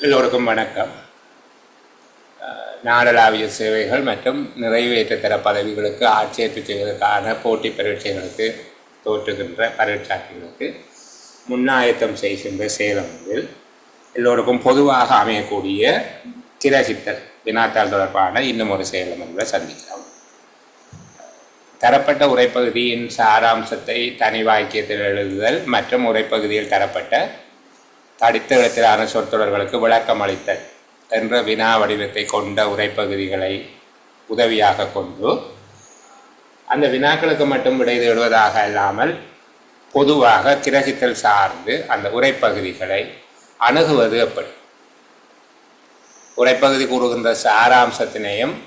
எல்லோருக்கும் வணக்கம். நாடளாவிய சேவைகள் மற்றும் நிறைவேற்றுத்தர பதவிகளுக்கு ஆட்சேர்ப்பு செய்வதற்கான போட்டி பரீட்சைகளுக்கு தோற்றுகின்ற பரீட்சார்த்திகளுக்கு முன்னாயத்தம் செய்கின்ற சேலங்களில் எல்லோருக்கும் பொதுவாக அமையக்கூடிய திரசித்தல் வினாத்தாள் தொடர்பான இன்னும் ஒரு சேலம் என்பதை சந்திக்கிறோம். தரப்பட்ட உரைப்பகுதியின் சாராம்சத்தை தனி வாக்கியத்தில் எழுதுதல் மற்றும் உரைப்பகுதியில் தரப்பட்ட தடித்த எழுத்திலான சொற்றொடர்களுக்கு விளக்கம் அளித்தல் என்ற வினா வடிவத்தை கொண்ட உரைப்பகுதிகளை உதவியாக கொண்டு அந்த வினாக்களுக்கு மட்டும் விடை தேடுவதாக அல்லாமல் பொதுவாக கிரகித்தல் சார்ந்து அந்த உரைப்பகுதிகளை அணுகுவது எப்படி, உரைப்பகுதி கூறுகின்ற சாராம்சத்தினையும்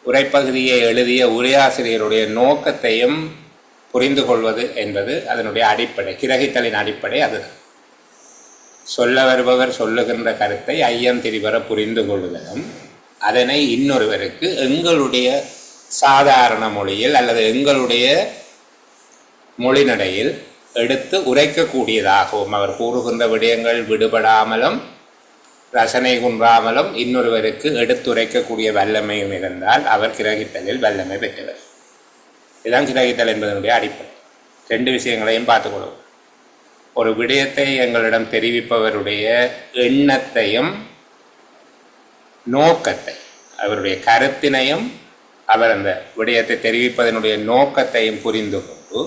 உரைப்பகுதியை எழுதிய உரையாசிரியருடைய நோக்கத்தையும் புரிந்து கொள்வது என்பது அதனுடைய அடிப்படை. கிரகித்தலின் அடிப்படை அதுதான். சொல்ல வருபவர் சொல்லுகின்ற கருத்தை ஐயம் திரிவர புரிந்து கொள்ளுதலும் அதனை இன்னொருவருக்கு எங்களுடைய சாதாரண மொழியில் அல்லது எங்களுடைய மொழிநடையில் எடுத்து உரைக்கக்கூடியதாகவும் அவர் கூறுகின்ற விடயங்கள் விடுபடாமலும் ரசனை குன்றாமலும் இன்னொருவருக்கு எடுத்துரைக்கக்கூடிய வல்லமையும் இருந்தால் அவர் கிரகித்தலில் வல்லமை பெற்றவர். இதுதான் கிரகித்தல் என்பதனுடைய அடிப்படை. ரெண்டு விஷயங்களையும் பார்த்துக்கொள்வோம். ஒரு விடயத்தை எங்களிடம் தெரிவிப்பவருடைய எண்ணத்தையும் நோக்கத்தை, அவருடைய கருத்தினையும் அவர் அந்த விடயத்தை தெரிவிப்பதனுடைய நோக்கத்தையும் புரிந்து கொண்டு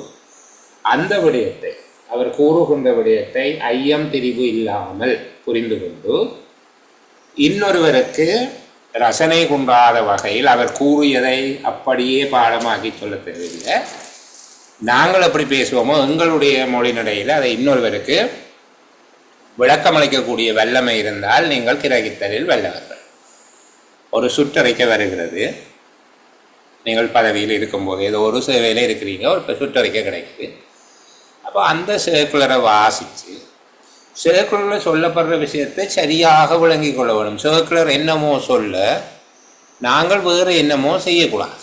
அந்த விடயத்தை, அவர் கூறுகின்ற விடயத்தை ஐயம் திரிவு இல்லாமல் புரிந்து கொண்டு இன்னொருவருக்கு ரசனை குன்றாத வகையில் அவர் கூறியதை அப்படியே பாடமாக்கி சொல்ல தேவையில்லை. நாங்கள் எப்படி பேசுவோமோ எங்களுடைய மொழிநடையில் அதை இன்னொருவருக்கு விளக்கமளிக்கக்கூடிய வல்லமை இருந்தால் நீங்கள் கிரகித்தலில் வல்லவர்கள். ஒரு சுற்றறிக்க வருகிறது, நீங்கள் பதவியில் இருக்கும்போது ஏதோ ஒரு சேவையில் இருக்கிறீங்க, ஒரு சுற்றறிக்கை கிடைக்குது. அப்போ அந்த சர்க்குலரை வாசித்து சர்க்குலரில் சொல்லப்படுற விஷயத்தை சரியாக விளங்கி கொள்ள வேணும். சர்க்குலர் என்னமோ சொல்ல நாங்கள் வேறு என்னமோ செய்யக்கூடாது.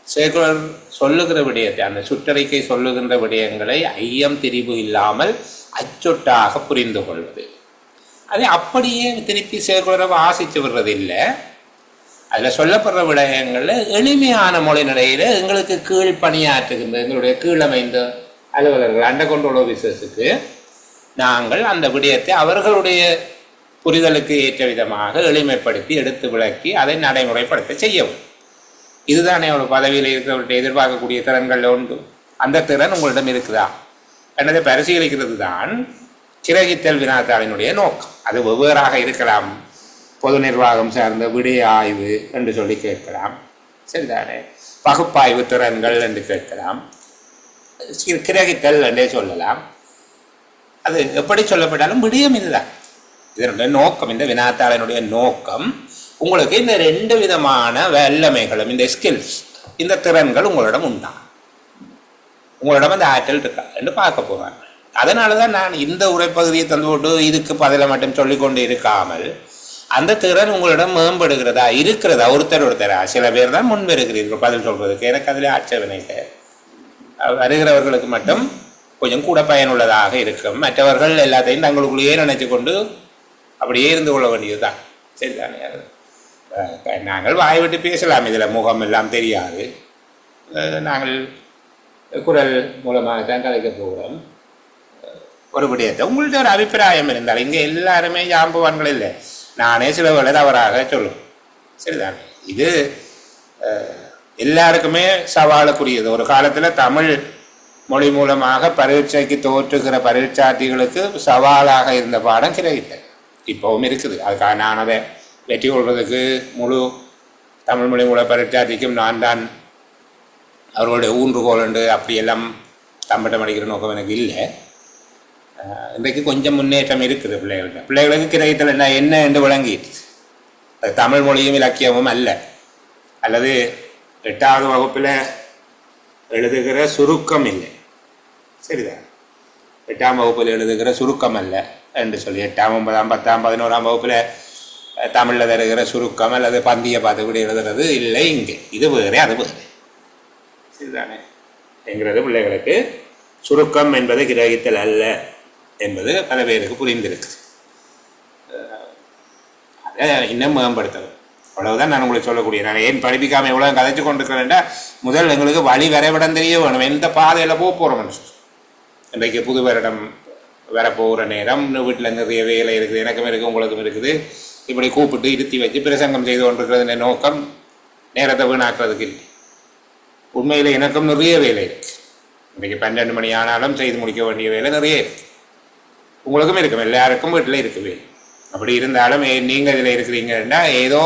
சர்க்குலர் சொல்லுகிற விடயத்தை, அந்த சுற்றறிக்கை சொல்லுகின்ற விடயங்களை ஐயம் திரிவு இல்லாமல் அச்சொட்டாக புரிந்து கொள்வது. அதை அப்படியே திருப்பி சர்க்குலரை வாசித்து விடுறதில்லை. அதில் சொல்லப்படுற விடயங்களில் எளிமையான மொழி நிலையில் எங்களுக்கு கீழ் பணியாற்றுகின்ற எங்களுடைய கீழமைந்த அலுவலர்கள், அண்டர் கண்ட்ரோல் ஆஃபீஸர்ஸுக்கு நாங்கள் அந்த விடயத்தை அவர்களுடைய புரிதலுக்கு ஏற்ற விதமாக எளிமைப்படுத்தி எடுத்து விளக்கி அதை நடைமுறைப்படுத்த செய்யவும். இதுதானே ஒரு பதவியில் இருக்கிறவர்கிட்ட எதிர்பார்க்கக்கூடிய திறன்கள் உண்டு. அந்த திறன் உங்களிடம் இருக்குதா என்னதை பரிசீலிக்கிறது தான் கிரகித்தல் வினாத்தாளினுடைய நோக்கம். அது வெவ்வேறாக இருக்கலாம். பொது நிர்வாகம் சார்ந்த விடய ஆய்வு என்று சொல்லி கேட்கலாம், சரிதானே. பகுப்பாய்வு திறன்கள் என்று கேட்கலாம், கிரகித்தல் என்றே சொல்லலாம். அது எப்படி சொல்லப்பட்டாலும் விடயம் இதுதான். இதனுடைய நோக்கம், இந்த வினாத்தாளினுடைய நோக்கம் உங்களுக்கு இந்த ரெண்டு விதமான வல்லமைகளும், இந்த ஸ்கில்ஸ், இந்த திறன்கள் உங்களிடம் உண்டா, உங்களிடம் அந்த ஆற்றல் இருக்கா என்று பார்க்க போகிறாங்க. அதனால தான் நான் இந்த உரைப்பகுதியை தந்து போட்டு இதுக்கு பதிலை மட்டும் சொல்லிக்கொண்டு இருக்காமல் அந்த திறன் உங்களிடம் மேம்படுகிறதா இருக்கிறதா, ஒருத்தரா. சில பேர் தான் முன் வருகிறீர்கள் பதில் சொல்றதுக்கு. எனக்கு அதில் ஆட்சேபனை இல்லை. வருகிறவர்களுக்கு மட்டும் கொஞ்சம் கூட பயனுள்ளதாக இருக்கும். மற்றவர்கள் எல்லாத்தையும் தங்களுக்குள்ளேயே நினைத்து கொண்டு அப்படியே இருந்து கொள்ள வேண்டியதுதான், சரிதானே. நாங்கள் வாய் விட்டு பேசலாம், இதில் முகம் எல்லாம் தெரியாது. நாங்கள் குரல் மூலமாக தான் கலைக்க போகிறோம். ஒரு விடயத்தை உங்கள்கிட்ட ஒரு அபிப்பிராயம் இருந்தால், இங்கே எல்லாருமே ஜாம்பவான்கள் இல்லை, நானே சில வேளை தவறாக சொல்லுவேன், சரிதானே. இது எல்லாருக்குமே சவாலுக்குரியது. ஒரு காலத்தில் தமிழ் மொழி மூலமாக பரீட்சைக்கு தோற்றுகிற பரீட்சார்த்திகளுக்கு சவாலாக இருந்த பாடம் கிரகித்தல் இப்போவும் இருக்குது. அதுக்காக நான் அதை வெற்றி கொள்வதற்கு முழு தமிழ் மொழி மூல பரீட்சார்த்திக்கும் நான் தான் அவர்களுடைய ஊன்றுகோல் என்று அப்படியெல்லாம் தம்பட்டம் அடிக்கிற நோக்கம் எனக்கு இல்லை. இன்றைக்கு கொஞ்சம் முன்னேற்றம் இருக்குது பிள்ளைகளுக்கு கிரகித்தல் என்ன என்று விளங்கிட்டு. அது தமிழ் மொழியும் இலக்கியமும் அல்ல, அல்லது 8வது வகுப்பில் எழுதுகிற சுருக்கம் இல்லை, சரிதான். 8ஆம் வகுப்பில் எழுதுகிற சுருக்கம் அல்ல என்று சொல்லி 8ஆம் 9ஆம் 10ஆம் 11ஆம் வகுப்பில் தமிழில் தருகிற சுருக்கம் அல்லது பந்தியை பார்த்து கூட எழுதுறது இல்லை. இங்கே இது வேறே அது வேறு, சரிதானே. என்கிறது பிள்ளைகளுக்கு சுருக்கம் என்பது கிரகித்தல் அல்ல என்பது பல பேருக்கு புரிந்திருக்கு. இன்னும் மேம்படுத்தணும். அவ்வளவுதான் நான் உங்களுக்கு சொல்லக்கூடிய. நான் ஏன் படிப்பிக்காமல் எவ்வளோ கதைச்சு கொண்டிருக்கிறேன்டா, முதல் எங்களுக்கு வழி வரைபடம் தெரிய வேணும், எந்த பாதையில் போக போகிறோம். இன்றைக்கு புது வருடம் வரப்போகிற நேரம், வீட்டில் நிறைய வேலை இருக்குது, எனக்கும் இருக்குது, உங்களுக்கும் இருக்குது. இப்படி கூப்பிட்டு இருத்தி வச்சு பிரசங்கம் செய்து கொண்டிருக்கிறது நோக்கம் நேரத்தை வீணாக்குறதுக்கு இல்லை. உண்மையில் எனக்கும் நிறைய வேலை இருக்குது. இன்றைக்கு 12 மணி ஆனாலும் செய்து முடிக்க வேண்டிய வேலை நிறைய இருக்குது. உங்களுக்கும் இருக்கும், எல்லாருக்கும் வீட்டில் இருக்கு வேலை. அப்படி இருந்தாலும் நீங்கள் இதில் இருக்கிறீங்கன்னா ஏதோ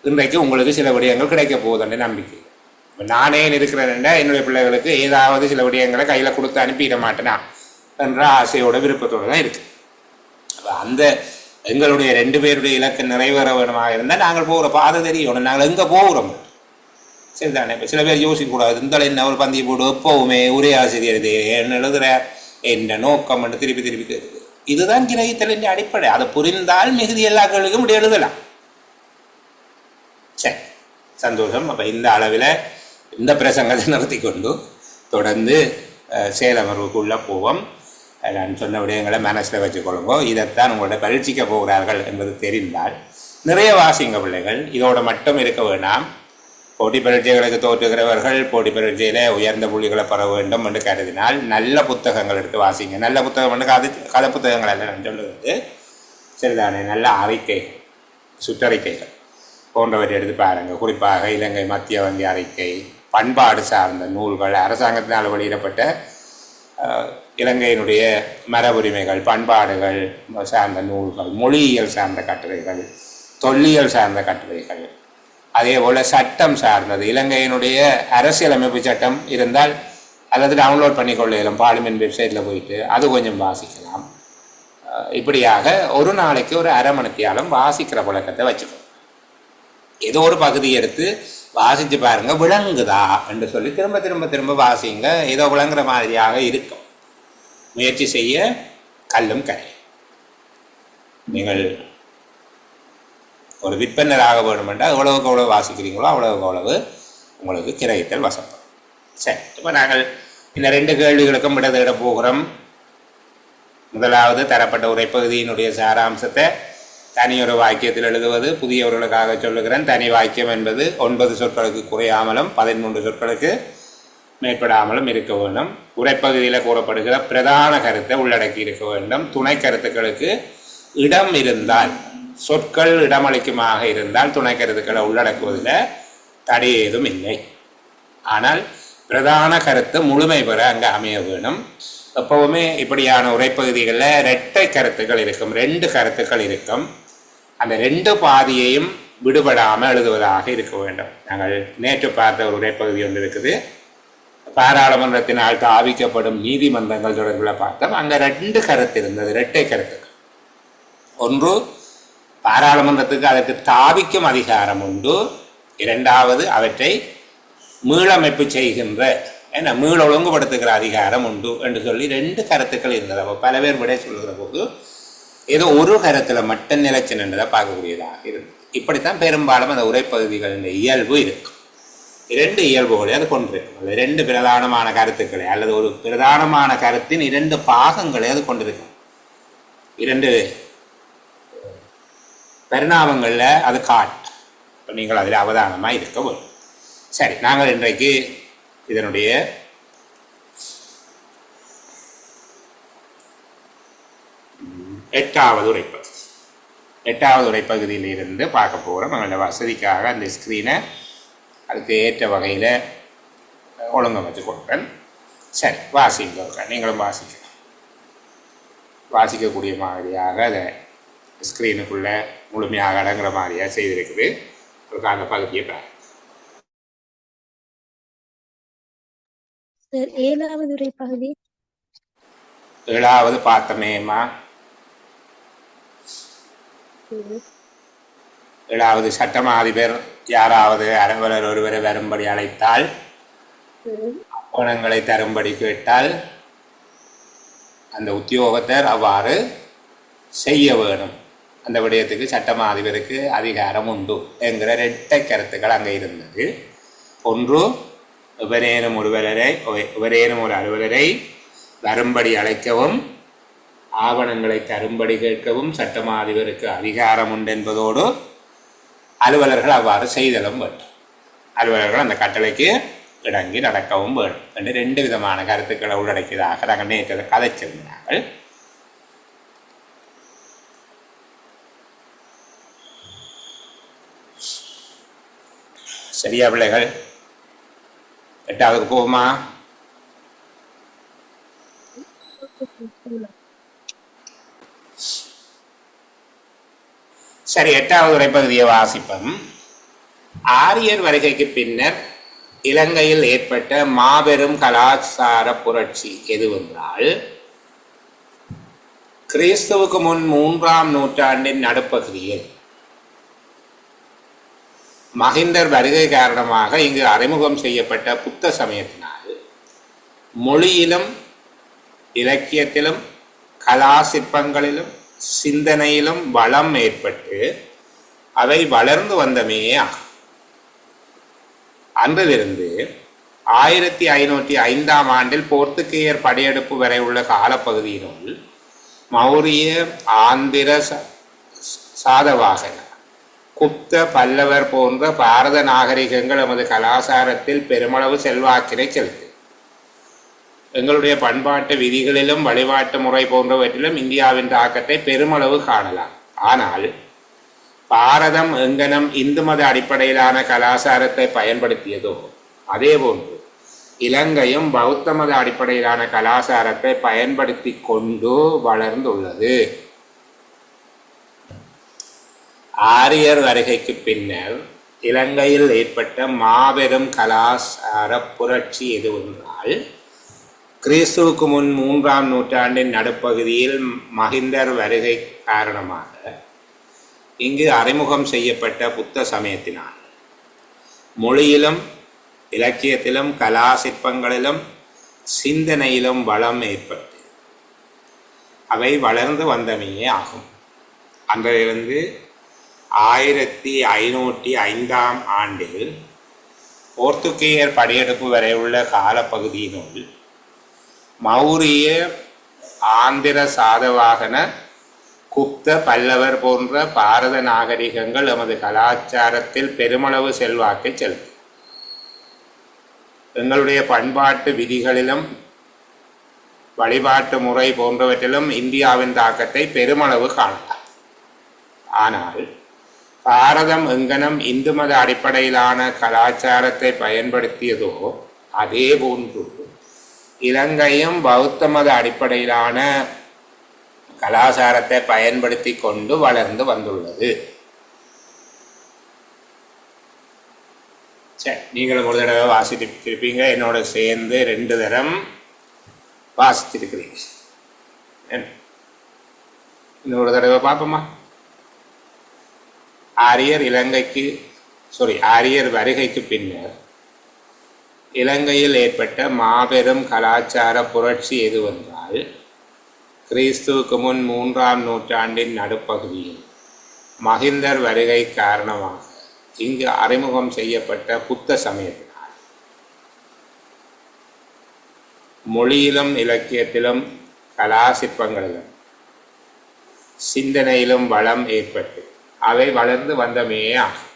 இன்றைக்கு உங்களுக்கு சில விடயங்கள் கிடைக்க போகுதுன்ற நம்பிக்கை. இப்போ நானே இருக்கிறேன்னா என்னுடைய பிள்ளைகளுக்கு ஏதாவது சில விடயங்களை கையில் கொடுத்து அனுப்பிட மாட்டேனா என்ற ஆசையோட விருப்பத்தோடு தான் இருக்குது. அப்போ அந்த எங்களுடைய 2 பேருடைய இலக்கு நிறைவேற வேணுமாக இருந்தால் நாங்கள் போகிற பாதை தெரியணும், நாங்கள் எங்கே போகிறோம். சரிதானே? இப்போ சில பேர் யோசிக்கக்கூடாது, இருந்தாலும் என்ன ஒரு பந்தி போடு எப்போவுமே ஒரே ஆசிரியர் இது என்ன எழுதுகிற என்ன நோக்கம் என்று திருப்பி திருப்பி கேட்குது. இதுதான் கிரகித்தலின் அடிப்படை. அதை புரிந்தால் மிகுதி எல்லா கேள்விக்கும் இப்படி எழுதலாம். சரி, சந்தோஷம். அப்போ இந்த அளவில் இந்த பிரசங்கத்தை நிறுத்தி கொண்டு தொடர்ந்து செயலமர்வுக்குள்ளே போவோம். நான் சொன்ன விடயங்களை மனசில் வச்சுக்கொள்ளுங்கோ. இதைத்தான் உங்களோட பரீட்சிக்க போகிறார்கள் என்பது தெரிந்தால் நிறைய வாசிங்க பிள்ளைகள். இதோட மட்டும் இருக்க வேண்டாம். போட்டி பரீட்சைகளுக்கு தோற்றுகிறவர்கள் போட்டி பரீட்சையில் உயர்ந்த புள்ளிகளை பெற வேண்டும் என்று கருதினால் நல்ல புத்தகங்கள் எடுத்து வாசிங்க. நல்ல புத்தகம் என்று கதை புத்தகங்கள் எல்லாம் நான் சொல்லுவது சரிதானே. நல்ல அறிக்கைகள், சுற்றறிக்கைகள் போன்றவற்றை எடுத்து பாருங்கள். குறிப்பாக இலங்கை மத்திய வங்கி அறிக்கை, பண்பாடு சார்ந்த நூல்கள், அரசாங்கத்தினால் வெளியிடப்பட்ட இலங்கையினுடைய மரபுரிமைகள், பண்பாடுகள் சார்ந்த நூல்கள், மொழியியல் சார்ந்த கட்டுரைகள், தொல்லியல் சார்ந்த கட்டுரைகள், அதே போல் சட்டம் சார்ந்தது, இலங்கையினுடைய அரசியலமைப்பு சட்டம் இருந்தால் அல்லது டவுன்லோட் பண்ணிக்கொள்ளலாம், பார்லிமெண்ட் வெப்சைட்டில் போயிட்டு அது கொஞ்சம் வாசிக்கலாம். இப்படியாக ஒரு நாளைக்கு ஒரு அரை மணித்தியாலம் வாசிக்கிற பழக்கத்தை வச்சுக்கணும். ஏதோ ஒரு பகுதி எடுத்து வாசித்து பாருங்கள், விளங்குதா என்று சொல்லி திரும்ப திரும்ப திரும்ப வாசிங்க. ஏதோ விளங்குற மாதிரியாக இருக்கும். முயற்சி செய்ய கல்லும் கரை. நீங்கள் ஒரு விற்பனராக வேணுமென்றால் எவ்வளவுக்கு எவ்வளவு வாசிக்கிறீங்களோ அவ்வளவுக்கு அவ்வளவு உங்களுக்கு கிரகித்தல் வசப்படும். சரி, இப்போ நாங்கள் இந்த 2 கேள்விகளுக்கும் விட தேட போகிறோம். முதலாவது, தரப்பட்ட உரைப்பகுதியினுடைய சாராம்சத்தை தனியொரு வாக்கியத்தில் எழுதுவது. புதியவர்களுக்காக சொல்லுகிறேன், தனி வாக்கியம் என்பது 9 சொற்களுக்கு குறையாமலும் 13 சொற்களுக்கு மேற்படாமலும் இருக்க வேண்டும். உரைப்பகுதியில் கூறப்படுகிற பிரதான கருத்தை உள்ளடக்கி இருக்க வேண்டும். துணை கருத்துக்களுக்கு இடம் இருந்தால், சொற்கள் இடமளிக்குமாக இருந்தால் துணை கருத்துக்களை உள்ளடக்குவதில் தடை ஏதும் இல்லை. ஆனால் பிரதான கருத்து முழுமை பெற அங்கே அமைய வேணும். எப்பவுமே இப்படியான உரைப்பகுதிகளில் 2 கருத்துக்கள் இருக்கும், 2 கருத்துக்கள் இருக்கும். அந்த 2 பாதியையும் விடுபடாமல் எழுதுவதாக இருக்க வேண்டும். நாங்கள் நேற்று பார்த்த ஒரு உரைப்பகுதி ஒன்று இருக்குது, பாராளுமன்றத்தினால் தாவிக்கப்படும் நீதிமன்றங்கள் தொடர்பில் பார்த்தோம். அங்கே 2 கருத்து இருந்தது, 2 கருத்துக்கள். ஒன்று, பாராளுமன்றத்துக்கு அதற்கு தாவிக்கும் அதிகாரம் உண்டு. 2வது, அவற்றை மீளமைப்பு செய்கின்ற மீள ஒழுங்குபடுத்துகிற அதிகாரம் உண்டு என்று சொல்லி 2 கருத்துக்கள் இருந்தது. அப்போ பல பேர் விட சொல்லுகிற போது ஏதோ ஒரு கருத்தில் மட்டும் நிலைச்சு நின்றதை பார்க்கக்கூடியதாக இருந்தது. இப்படித்தான் பெரும்பாலும் அந்த உரைப்பகுதிகளின் இயல்பு இருக்கும். 2 இயல்புகளை அது கொண்டிருக்கும். அது 2 பிரதானமான கருத்துக்களை அல்லது ஒரு பிரதானமான கருத்தின் 2 பாகங்களை அது கொண்டிருக்கும். 2 பரிணாமங்களில் அது காட்டு. இப்போ நீங்கள் அதில் அவதானமாக இருக்க வேண்டும். சரி, நாங்கள் இன்றைக்கு இதனுடைய 8வது உரைப்பகுதி 8வது உரைப்பகுதியில் இருந்து பார்க்க போகிறோம். எங்களோட வசதிக்காக அந்த ஸ்க்ரீனை அதுக்கு ஏற்ற வகையில் ஒழுங்கமைச்சு கொடுப்பேன். சரி, வாசிங்க. நீங்களும் வாசிக்கலாம். வாசிக்கக்கூடிய மாதிரியாக அதை ஸ்க்ரீனுக்குள்ளே முழுமையாக அடங்குற மாதிரியாக செய்திருக்குது. ஒரு அந்த பகுதியை பாருங்க. 7வது உரைப்பகுதி 7வது பார்த்தமேமா. 7வது, சட்டமா அதிபர் யாராவது அலுவலர் ஒருவரை வரும்படி அழைத்தால், பணங்களை தரும்படி கேட்டால் அந்த உத்தியோகத்தர் அவ்வாறு செய்ய வேணும். அந்த விடயத்துக்கு சட்டமா அதிபருக்கு அதிகாரம் உண்டு என்கிற 2 கருத்துக்கள் அங்கே இருந்தது. ஒன்று, எவரேனும் ஒரு அலுவலரை வரும்படி அழைக்கவும் ஆவணங்களை தரும்படி கேட்கவும் சட்டமா அதிபருக்கு அதிகாரம் உண்டு என்பதோடு அலுவலர்கள் அவ்வாறு செய்தலும் வேண்டும். அலுவலர்கள் அந்த கட்டளைக்கு இடங்கி நடக்கவும் வேண்டும் என்று 2 விதமான கருத்துக்களை உள்ளடக்கியதாக நாங்கள் நேற்று கதைச்சிருந்தார்கள். சரியா பிள்ளைகள்? 8வது போகுமா? சரி, 8வது உரைப்பகுதியை வாசிப்போம். ஆரியர் வருகைக்கு பின்னர் இலங்கையில் ஏற்பட்ட மாபெரும் கலாச்சார புரட்சி எதுவென்றால், கிறிஸ்துவுக்கு முன் 3ஆம் நூற்றாண்டின் நடுப்பகுதியில் மகிந்தர் வருகை காரணமாக இங்கு அறிமுகம் செய்யப்பட்ட புத்த சமயத்தினால் மொழியிலும் இலக்கியத்திலும் கலா சிற்பங்களிலும் சிந்தனையிலும் வளம் ஏற்பட்டு அவை வளர்ந்து வந்தமே ஆகும். அன்றிலிருந்து 1505ஆம் ஆண்டில் போர்த்துகேயர் படையெடுப்பு வரை உள்ள காலப்பகுதியினுள் மௌரிய, ஆந்திர, சாதவாகன, குப்த, பல்லவர் போன்ற பாரத நாகரிகங்கள் நமது கலாச்சாரத்தில் பெருமளவு செல்வாக்கினை செலுத்து. எங்களுடைய பண்பாட்டு விதிகளிலும் வழிபாட்டு முறை போன்றவற்றிலும் இந்தியாவின் தாக்கத்தை பெருமளவு காணலாம். ஆனால் பாரதம் எங்கனம் இந்து மத அடிப்படையிலான கலாச்சாரத்தை பயன்படுத்தியதோ அதேபோன்று இலங்கையும் பௌத்த மத அடிப்படையிலான கலாச்சாரத்தை பயன்படுத்தி கொண்டு வளர்ந்துள்ளது. ஆரியர் வருகைக்கு பின்னர் இலங்கையில் ஏற்பட்ட மாபெரும் கலாச்சார புரட்சி எதுவென்றால், கிறிஸ்துவுக்கு முன் 3ஆம் நூற்றாண்டின் நடுப்பகுதியில் மகிந்தர் வருகை காரணமாக இங்கு அறிமுகம் செய்யப்பட்ட புத்த சமயத்தினால் மொழியிலும் இலக்கியத்திலும் கலா சிற்பங்களிலும் சிந்தனையிலும் வளம் ஏற்பட்டு அவை வளர்ந்து வந்தமையே ஆகும். அன்றிலிருந்து 1505ஆம் ஆண்டில் போர்த்துகேயர் படையெடுப்பு வரை உள்ள காலப்பகுதியினுள் மௌரிய, ஆந்திர, சாதவாகன, குப்த, பல்லவர் போன்ற பாரத நாகரிகங்கள் நமது கலாச்சாரத்தில் பெருமளவு செல்வாக்கை செலுத்தும். எங்களுடைய பண்பாட்டு விதிகளிலும் வழிபாட்டு முறை போன்றவற்றிலும் இந்தியாவின் தாக்கத்தை பெருமளவு காணலாம். ஆனால் பாரதம் எங்கனம் இந்து மத அடிப்படையிலான கலாச்சாரத்தை பயன்படுத்தியதோ அதே போன்று இலங்கையும் பௌத்த மத அடிப்படையிலான கலாச்சாரத்தை பயன்படுத்தி கொண்டு வளர்ந்து வந்துள்ளது. சரி, நீங்களும் ஒரு தடவை வாசித்திருப்பீங்க, என்னோட சேர்ந்து 2 தரம் வாசித்திருக்கிறீங்க. இன்னொரு தடவை பார்ப்போமா? ஆரியர் வருகைக்கு பின்னர் இலங்கையில் ஏற்பட்ட மாபெரும் கலாச்சார புரட்சி எதுவென்றால், கிறிஸ்துவுக்கு முன் 3ஆம் நூற்றாண்டின் நடுப்பகுதியில் மகிந்தர் வருகை காரணமாக இங்கு அறிமுகம் செய்யப்பட்ட புத்த சமயத்தினால் மொழியிலும் இலக்கியத்திலும் கலா சிற்பங்களிலும் சிந்தனையிலும் வளம் ஏற்பட்டு அவை வளர்ந்து வந்தமே ஆகும்.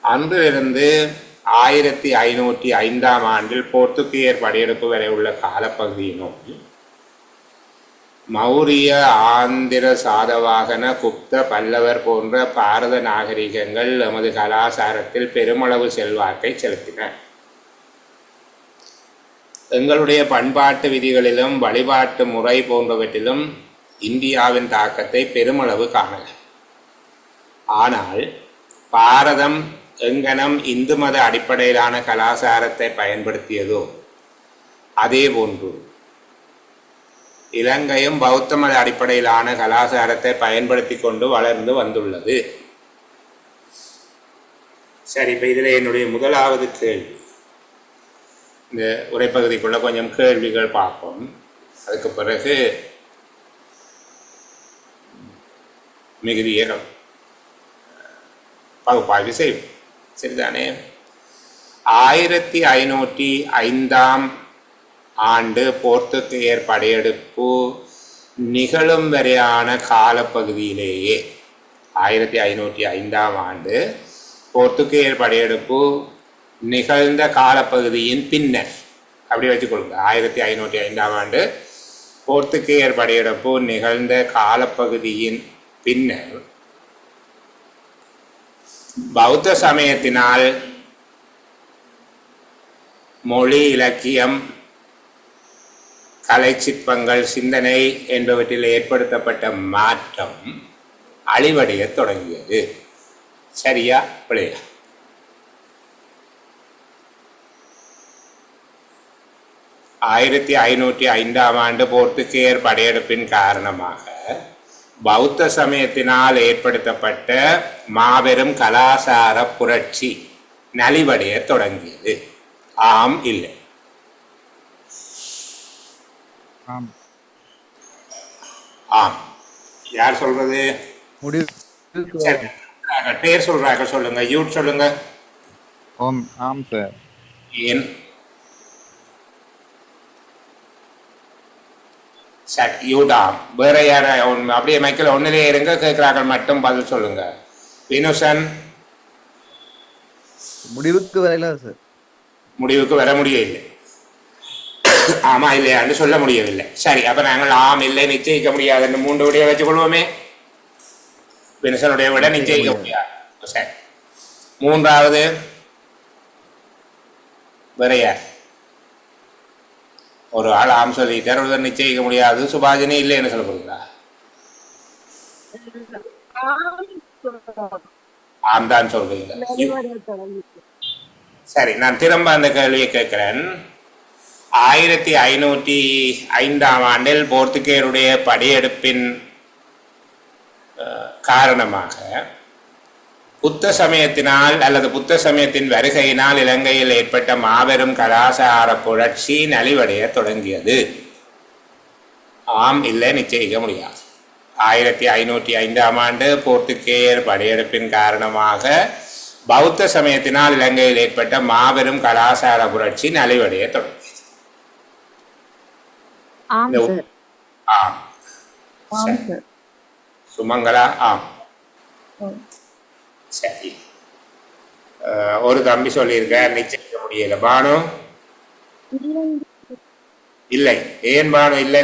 அன்றிலிருந்து 1505ஆம் ஆண்டில் போர்த்துகேயர் படையெடுப்பு வரை உள்ள காலப்பகுதியினுள் மௌரிய, ஆந்திர, சாதவாகன, குப்த, பல்லவர் போன்ற பாரத நாகரிகங்கள் நமது கலாச்சாரத்தில் பெருமளவு செல்வாக்கை செலுத்தின. எங்களுடைய பண்பாட்டு விதிகளிலும் வழிபாட்டு முறை போன்றவற்றிலும் இந்தியாவின் தாக்கத்தை பெருமளவு காணலாம். ஆனால் பாரதம் எங்கனம் இந்து மத அடிப்படையிலான கலாச்சாரத்தை பயன்படுத்தியதோ அதே போன்று இலங்கையும் பௌத்த மத அடிப்படையிலான கலாச்சாரத்தை பயன்படுத்தி கொண்டு வளர்ந்து வந்துள்ளது. சரி, இப்போ இதில் என்னுடைய முதலாவது கேள்வி, இந்த உரைப்பகுதிக்குள்ள கொஞ்சம் கேள்விகள் பார்ப்போம். அதுக்கு பிறகு மிகுதிய பகுப்பாய்வு செய்வோம். சரிதானே? 1505ஆம் ஆண்டு போர்த்துகேயர் படையெடுப்பு நிகழும் வரையான காலப்பகுதியிலேயே 1505ஆம் ஆண்டு போர்த்துகேயர் படையெடுப்பு நிகழ்ந்த காலப்பகுதியின் பின்னர், அப்படி வச்சுக்கொள்ளுங்க. 1505ஆம் ஆண்டு போர்த்துகேயர் படையெடுப்பு நிகழ்ந்த காலப்பகுதியின் பின்னர் பௌத்த சமயத்தினால் மொழி, இலக்கியம், கலை, சிற்பங்கள், சிந்தனை என்பவற்றில் ஏற்படுத்தப்பட்ட மாற்றம் அழிவடைய தொடங்கியது. சரியா பிள்ளையா? ஆயிரத்தி 1505ஆம் ஆண்டு போர்த்துகேயர் படையெடுப்பின் காரணமாக பௌத்த சமயத்தினால் ஏற்படுத்தப்பட்ட மாபெரும் கலாசார புரட்சி நலிவடைய தொடங்கியது. ஆம் இல்லை? ஆம். ஆம். யார் சொல்றது? பேர் சொல்றாங்க, சொல்லுங்க. யூட் சொல்லுங்க. ஆம் சார். ஏன்? சரி, யூடாம். வேற யார? அப்படியே மைக்கில் ஒன்னிலே இருங்க, கேட்கிறாங்க மட்டும் பதில் சொல்லுங்க. வினுசன் முடிவுக்கு வரல சார். முடிவுக்கு வர முடியவில்லை. ஆமா இல்லையான்னு சொல்ல முடியவில்லை. சரி, அப்ப நாங்கள் ஆம் இல்லை நிச்சயிக்க முடியாது என்று 3 விடையை வச்சுக் கொள்வோமே. வினுசனுடைய விட நிச்சயிக்க முடியாது. சரி, 3வது வேற யார்? ஒரு ஆள் ஆம் சொல்லிட்டார், ஒருவர் நிச்சயிக்க முடியாது. சுபாஜினி இல்லைன்னு சொல்ல போறீங்களா? ஆம் தான் சொல்றீங்க. சரி, நான் திரும்ப அந்த கேள்வியை கேட்கிறேன். 1505ஆம் ஆண்டில் போர்த்துகேயருடைய படையெடுப்பின் காரணமாக புத்த சமயத்தினால் அல்லது புத்த சமயத்தின் வருகையினால் இலங்கையில் ஏற்பட்ட மாபெரும் கலாசார புரட்சி நலிவடைய தொடங்கியது. ஆம் இல்லை நிச்சயிக்க முடியாது. 1505ஆம் ஆண்டு போர்த்துகேயர் படையெடுப்பின் காரணமாக பௌத்த சமயத்தினால் இலங்கையில் ஏற்பட்ட மாபெரும் கலாசார புரட்சி நலிவடைய தொடங்கியது. ஆம். சுமங்கலா ஆம். சரி, ஒரு தம்பி சொல்லியிருக்க நிச்சயிக்க முடியல. பானு இல்லை. ஏன் பானு இல்லை?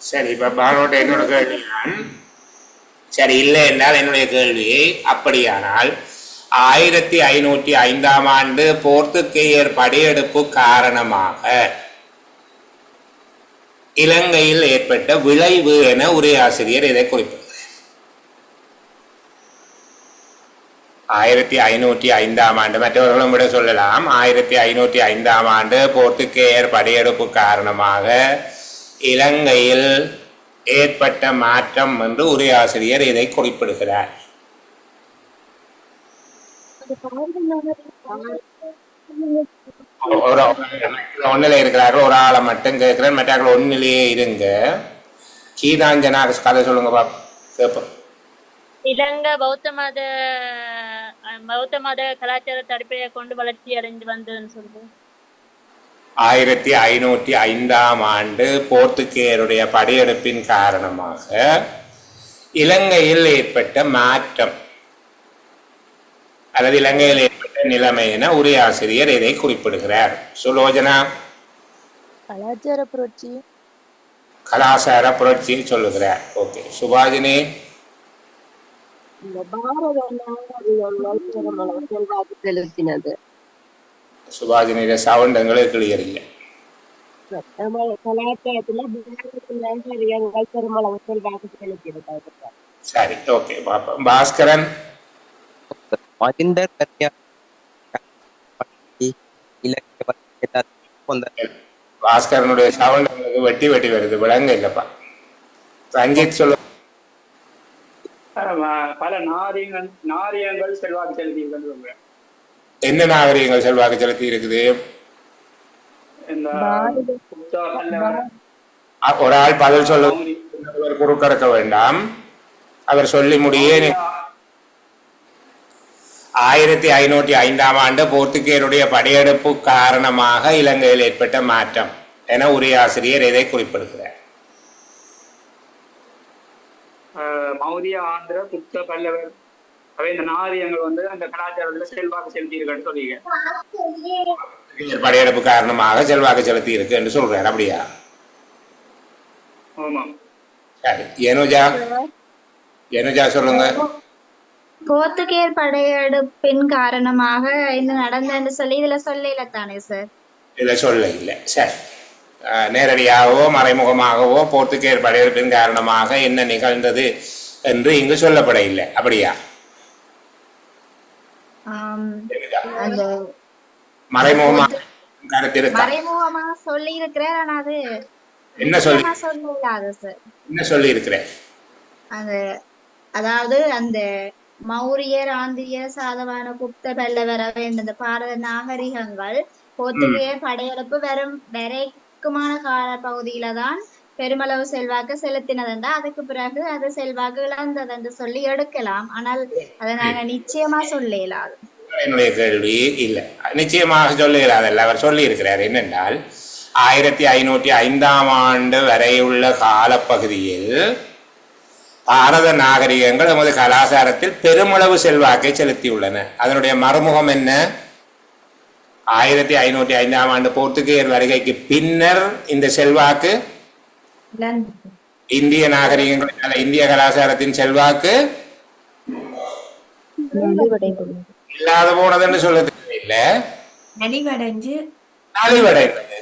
சரி, இப்ப பானுட்ட என்னோட கேள்வி. சரி, இல்லை என்றால் என்னுடைய கேள்வி அப்படியானால் 1505ஆம் ஆண்டு போர்த்துகேயர் படையெடுப்பு காரணமாக இலங்கையில் ஏற்பட்ட விளைவு என உரையாசிரியர் இதை குறிப்பிட்டார். 1505ஆம் ஆண்டு, மற்றவர்களும் விட சொல்லலாம், 1505ஆம் ஆண்டு போர்த்துகேயர் படையெடுப்பு காரணமாக இலங்கையில் ஏற்பட்ட மாற்றம் என்று உரையாசிரியர் இதை குறிப்பிடுகிறார். ஒன்னிலே இருக்கிறார்கள், ஒரு ஆளை மட்டும் கேட்கிறேன், மற்றாக்கள் ஒன்னிலேயே இருங்க. கீதாஞ்சனா கதை சொல்லுங்க பாப்போம். இலங்கை பௌத்த மத கலாச்சாரத்தை அடிப்படையை கொண்டு வளர்ச்சி அடைந்து வந்ததுன்னு சொல்றேன். 1505ஆம் ஆண்டு போர்த்துகேயருடைய படையெடுப்பின் காரணமாக இலங்கையில் ஏற்பட்ட மாற்றம் அல்லது இலங்கையில் ஏற்பட்ட நிலைமை என உரையாசிரியர் இதை குறிப்பிடுகிறார். சுலோஜனா? கலாச்சார புரட்சி. கலாச்சார புரட்சி சொல்லுகிறார். ஓகே. சுபாஜினி? சுபாஜினிய சவுண்ட் எங்களுக்கு கிளியர் இல்லை. சரி, ஓகே. பாஸ்கரன்? பாஸ்கரனுடைய சவுண்ட் உங்களுக்கு வெட்டி வெட்டி வருது, விளங்க இல்லப்பா. ரஞ்சித் சொல்லு. பல நாரியங்கள் செல்வாக்கு செலுத்தி. என்ன நாகரிகங்கள் செல்வாக்கு செலுத்தி இருக்குது? ஒரு ஆள் பதில் சொல்ல குறுக்கடக்க வேண்டாம், அவர் சொல்லி முடியே. 1505 போர்த்துகேயருடைய படையெடுப்பு காரணமாக இலங்கையில் ஏற்பட்ட மாற்றம் என உரையாசிரியர் இதை குறிப்பிடுகிறார். மௌரிய ஆந்திர புத்த பல்லவர் அவை இந்த நாரியங்கள் வந்து அந்த கலாச்சாரத்துல செல்வாக்கு செலுத்தியிருக்கேன்னு சொல்லிங்க. படையெடுப்பு காரணமாக செல்வாக்கு செலுத்தி இருக்கு என்று சொல்றாரு. அப்படியா? ஆமாம். சரி, ஏனுஜா சொல்லுங்க. போர்த்துகேயர் படையெடுப்பின் காரணமாக என்ன நடந்ததுன்னு சொல்லி இதுல சொல்லல தானே சார்? இதை சொல்ல இல்லை. சரி, நேரடியாகவோ மறைமுகமாகவோ போர்த்துகேயர் படையெடுப்பின் காரணமாக என்ன நிகழ்ந்தது என்று இங்கு சொல்லப்பட இல்லை. அப்படியா? அந்த மறைமுகமாக கருத்து மறைமுகமா சொல்லி இருக்கிறேன். ஆனா அது என்ன சொல்லி சொல்லாது சார். என்ன சொல்லி இருக்கிறேன்? அது அதாவது அந்த மௌரியர், ஆந்திரியர், சாதவான, குப்த, பல்லவர் இந்த பாரத நாகரிகங்கள் போர்த்துகேயர் படையெடுப்பு வரைக்குமான கால பகுதியில தான் பெருமளவு செல்வாக்கு செலுத்தினதுண்டா. அதுக்கு பிறகு அது செல்வாக்கு இழந்தது என்று சொல்லி எடுக்கலாம். ஆனால் அதை நாங்க நிச்சயமா சொல்ல இயலாது. என்னுடைய கேள்வி இல்லை, நிச்சயமாக சொல்ல இயலாதல்ல. அவர் சொல்லி இருக்கிறார் என்னென்றால் 1505 வரையுள்ள காலப்பகுதியில் பாரத நாகரிகங்கள் நமது கலாச்சாரத்தில் பெருமளவு செல்வாக்கை செலுத்தியுள்ளன. அதனுடைய மறுமுகம் என்ன? 1505 போர்த்துகேயர் வருகைக்கு பின்னர் இந்த செல்வாக்கு இந்திய நாகரிகங்கள் இந்திய கலாச்சாரத்தின் செல்வாக்கு இல்லாத போனதுன்னு சொல்ல தெரியல, நலிவடைந்தது,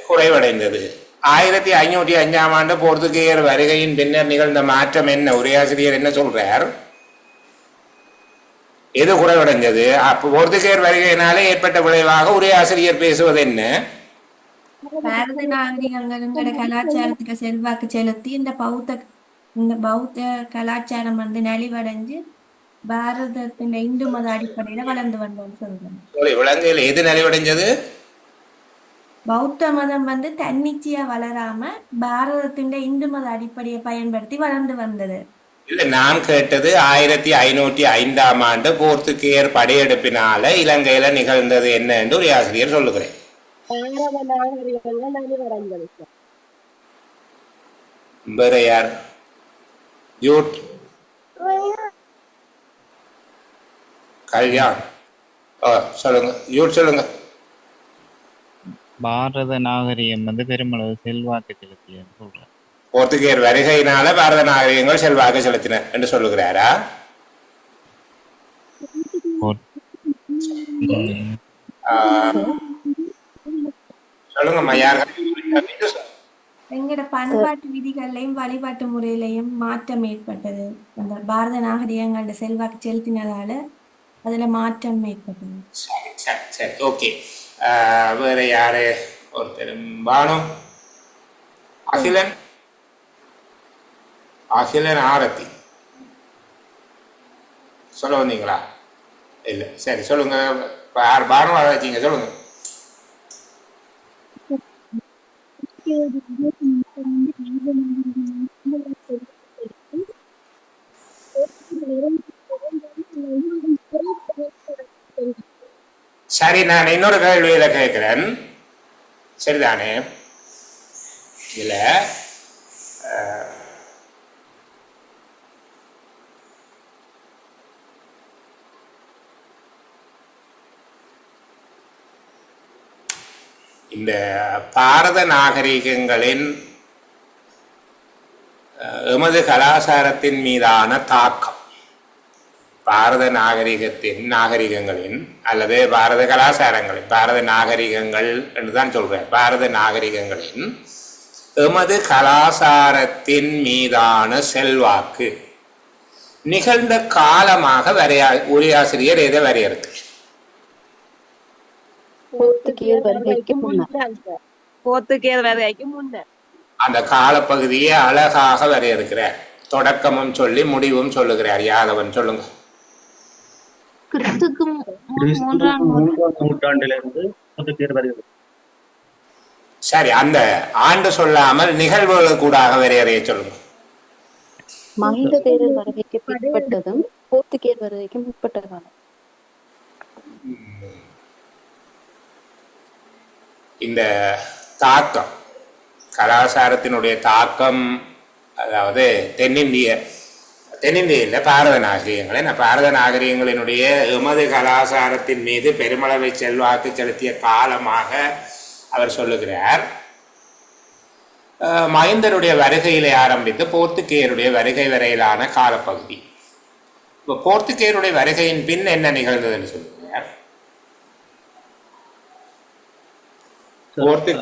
குறைவடைந்தது. 1505 போர்த்துகேயர் வருகையின் பின்னர் நிகழ்ந்த மாற்றம் என்ன? உரையாசிரியர் என்ன சொல்றார்? எது குறைவடைந்தது? போர்த்துகேயர் வருகையினாலே ஏற்பட்ட விளைவாக உரையாசிரியர் பேசுவது என்ன? பாரத நாகரிகங்களோட கலாச்சாரத்துக்கு செல்வாக்கு செலுத்தி இந்த பௌத்த கலாச்சாரம் வந்து நலிவடைஞ்சு பாரதத்தின் இந்து மத அடிப்படையில வளர்ந்து வந்தோம்னு சொல்றேன். இலங்கையில் எது நலிவடைஞ்சது? பௌத்த மதம் வந்து தன்னிச்சையா வளராம பாரதத்தின் இந்து மத அடிப்படையை பயன்படுத்தி வளர்ந்து வந்தது. இல்ல, நான் கேட்டது 1505 போர்த்துகேயர் படையெடுப்பினால இலங்கையில நிகழ்ந்தது என்ன என்று ஒரு ஆசிரியர் சொல்லுகிறேன். வேற யார்? கல்யாண் சொல்லுங்க. சொல்லுங்க. பாரத நாகரிகம் வந்து பெருமளவு செல்வாக்கு செலுத்தியன்னு சொல்றாரு. போர்த்துகேயர் வருகையினால பாரத நாகரிகங்கள் செல்வாக்கு செலுத்தின என்று சொல்லுகிறாரா? சொல்லுங்கம்மா. யார்? எங்களோட பண்பாட்டு விதிகளையும் வழிபாட்டு முறையிலையும் மாற்றம் ஏற்பட்டது. அந்த பாரத நாகரிகங்களோட செல்வாக்கு செலுத்தினதால அதுல மாற்றம் ஏற்பட்டது. சரி, ஓகே. வேற யாரு? ஒருத்தர் பானு, அகிலன் ஆரத்தி சொல்ல வந்தீங்களா? இல்லை, சரி சொல்லுங்க. பானு ஆராய்ச்சிங்க, சொல்லுங்க. சரி, நான் இன்னொரு கேள்வியில கேட்கிறேன், சரிதானே? இதுல இந்த பாரத நாகரிகங்களின் எமது கலாச்சாரத்தின் மீதான தாக்கம், பாரத நாகரிகங்களின் அல்லது பாரத கலாச்சாரங்களின், பாரத நாகரிகங்கள் என்று தான் சொல்றேன், பாரத நாகரிகங்களின் எமது கலாச்சாரத்தின் மீதான செல்வாக்கு நிகழ்ந்த காலமாக உரையாசிரியர் எதை வரையறுக்கு? போர்த்துகேயர் வருகைக்கு முன்னர் அந்த காலப்பகுதியை அழகாக வரையறுக்கிறார். தொடக்கமும் சொல்லி முடிவும் சொல்லுகிறார். யாதவன் சொல்லுங்க. மூன்றாம் நூற்றாண்டிலிருந்து போர்த்துகேயர் வருகிறது. சரி, அந்த ஆண்டு சொல்லாமல் நிகழ்வுகள் கூடாக வரையறைய சொல்லுங்க. மஹிந்த தேரர் வருகைக்கு பிற்பட்டதும் போர்த்துகேயர் வருகைக்கு முற்பட்ட காலம். இந்த தாக்கம், கலாச்சாரத்தினுடைய தாக்கம், அதாவது தென்னிந்தியில் பாரத நாகரிகங்களை பாரத நாகரிகங்களினுடைய எமது கலாச்சாரத்தின் மீது பெருமளவை செல்வாக்கு செலுத்திய காலமாக அவர் சொல்லுகிறார். மைந்தருடைய வருகையிலே ஆரம்பித்து போர்த்துகேயருடைய வருகை வரையிலான காலப்பகுதி. இப்போ போர்த்துகேயருடைய வருகையின் பின் என்ன நிகழ்ந்ததுன்னு சொல்லுகிறார்.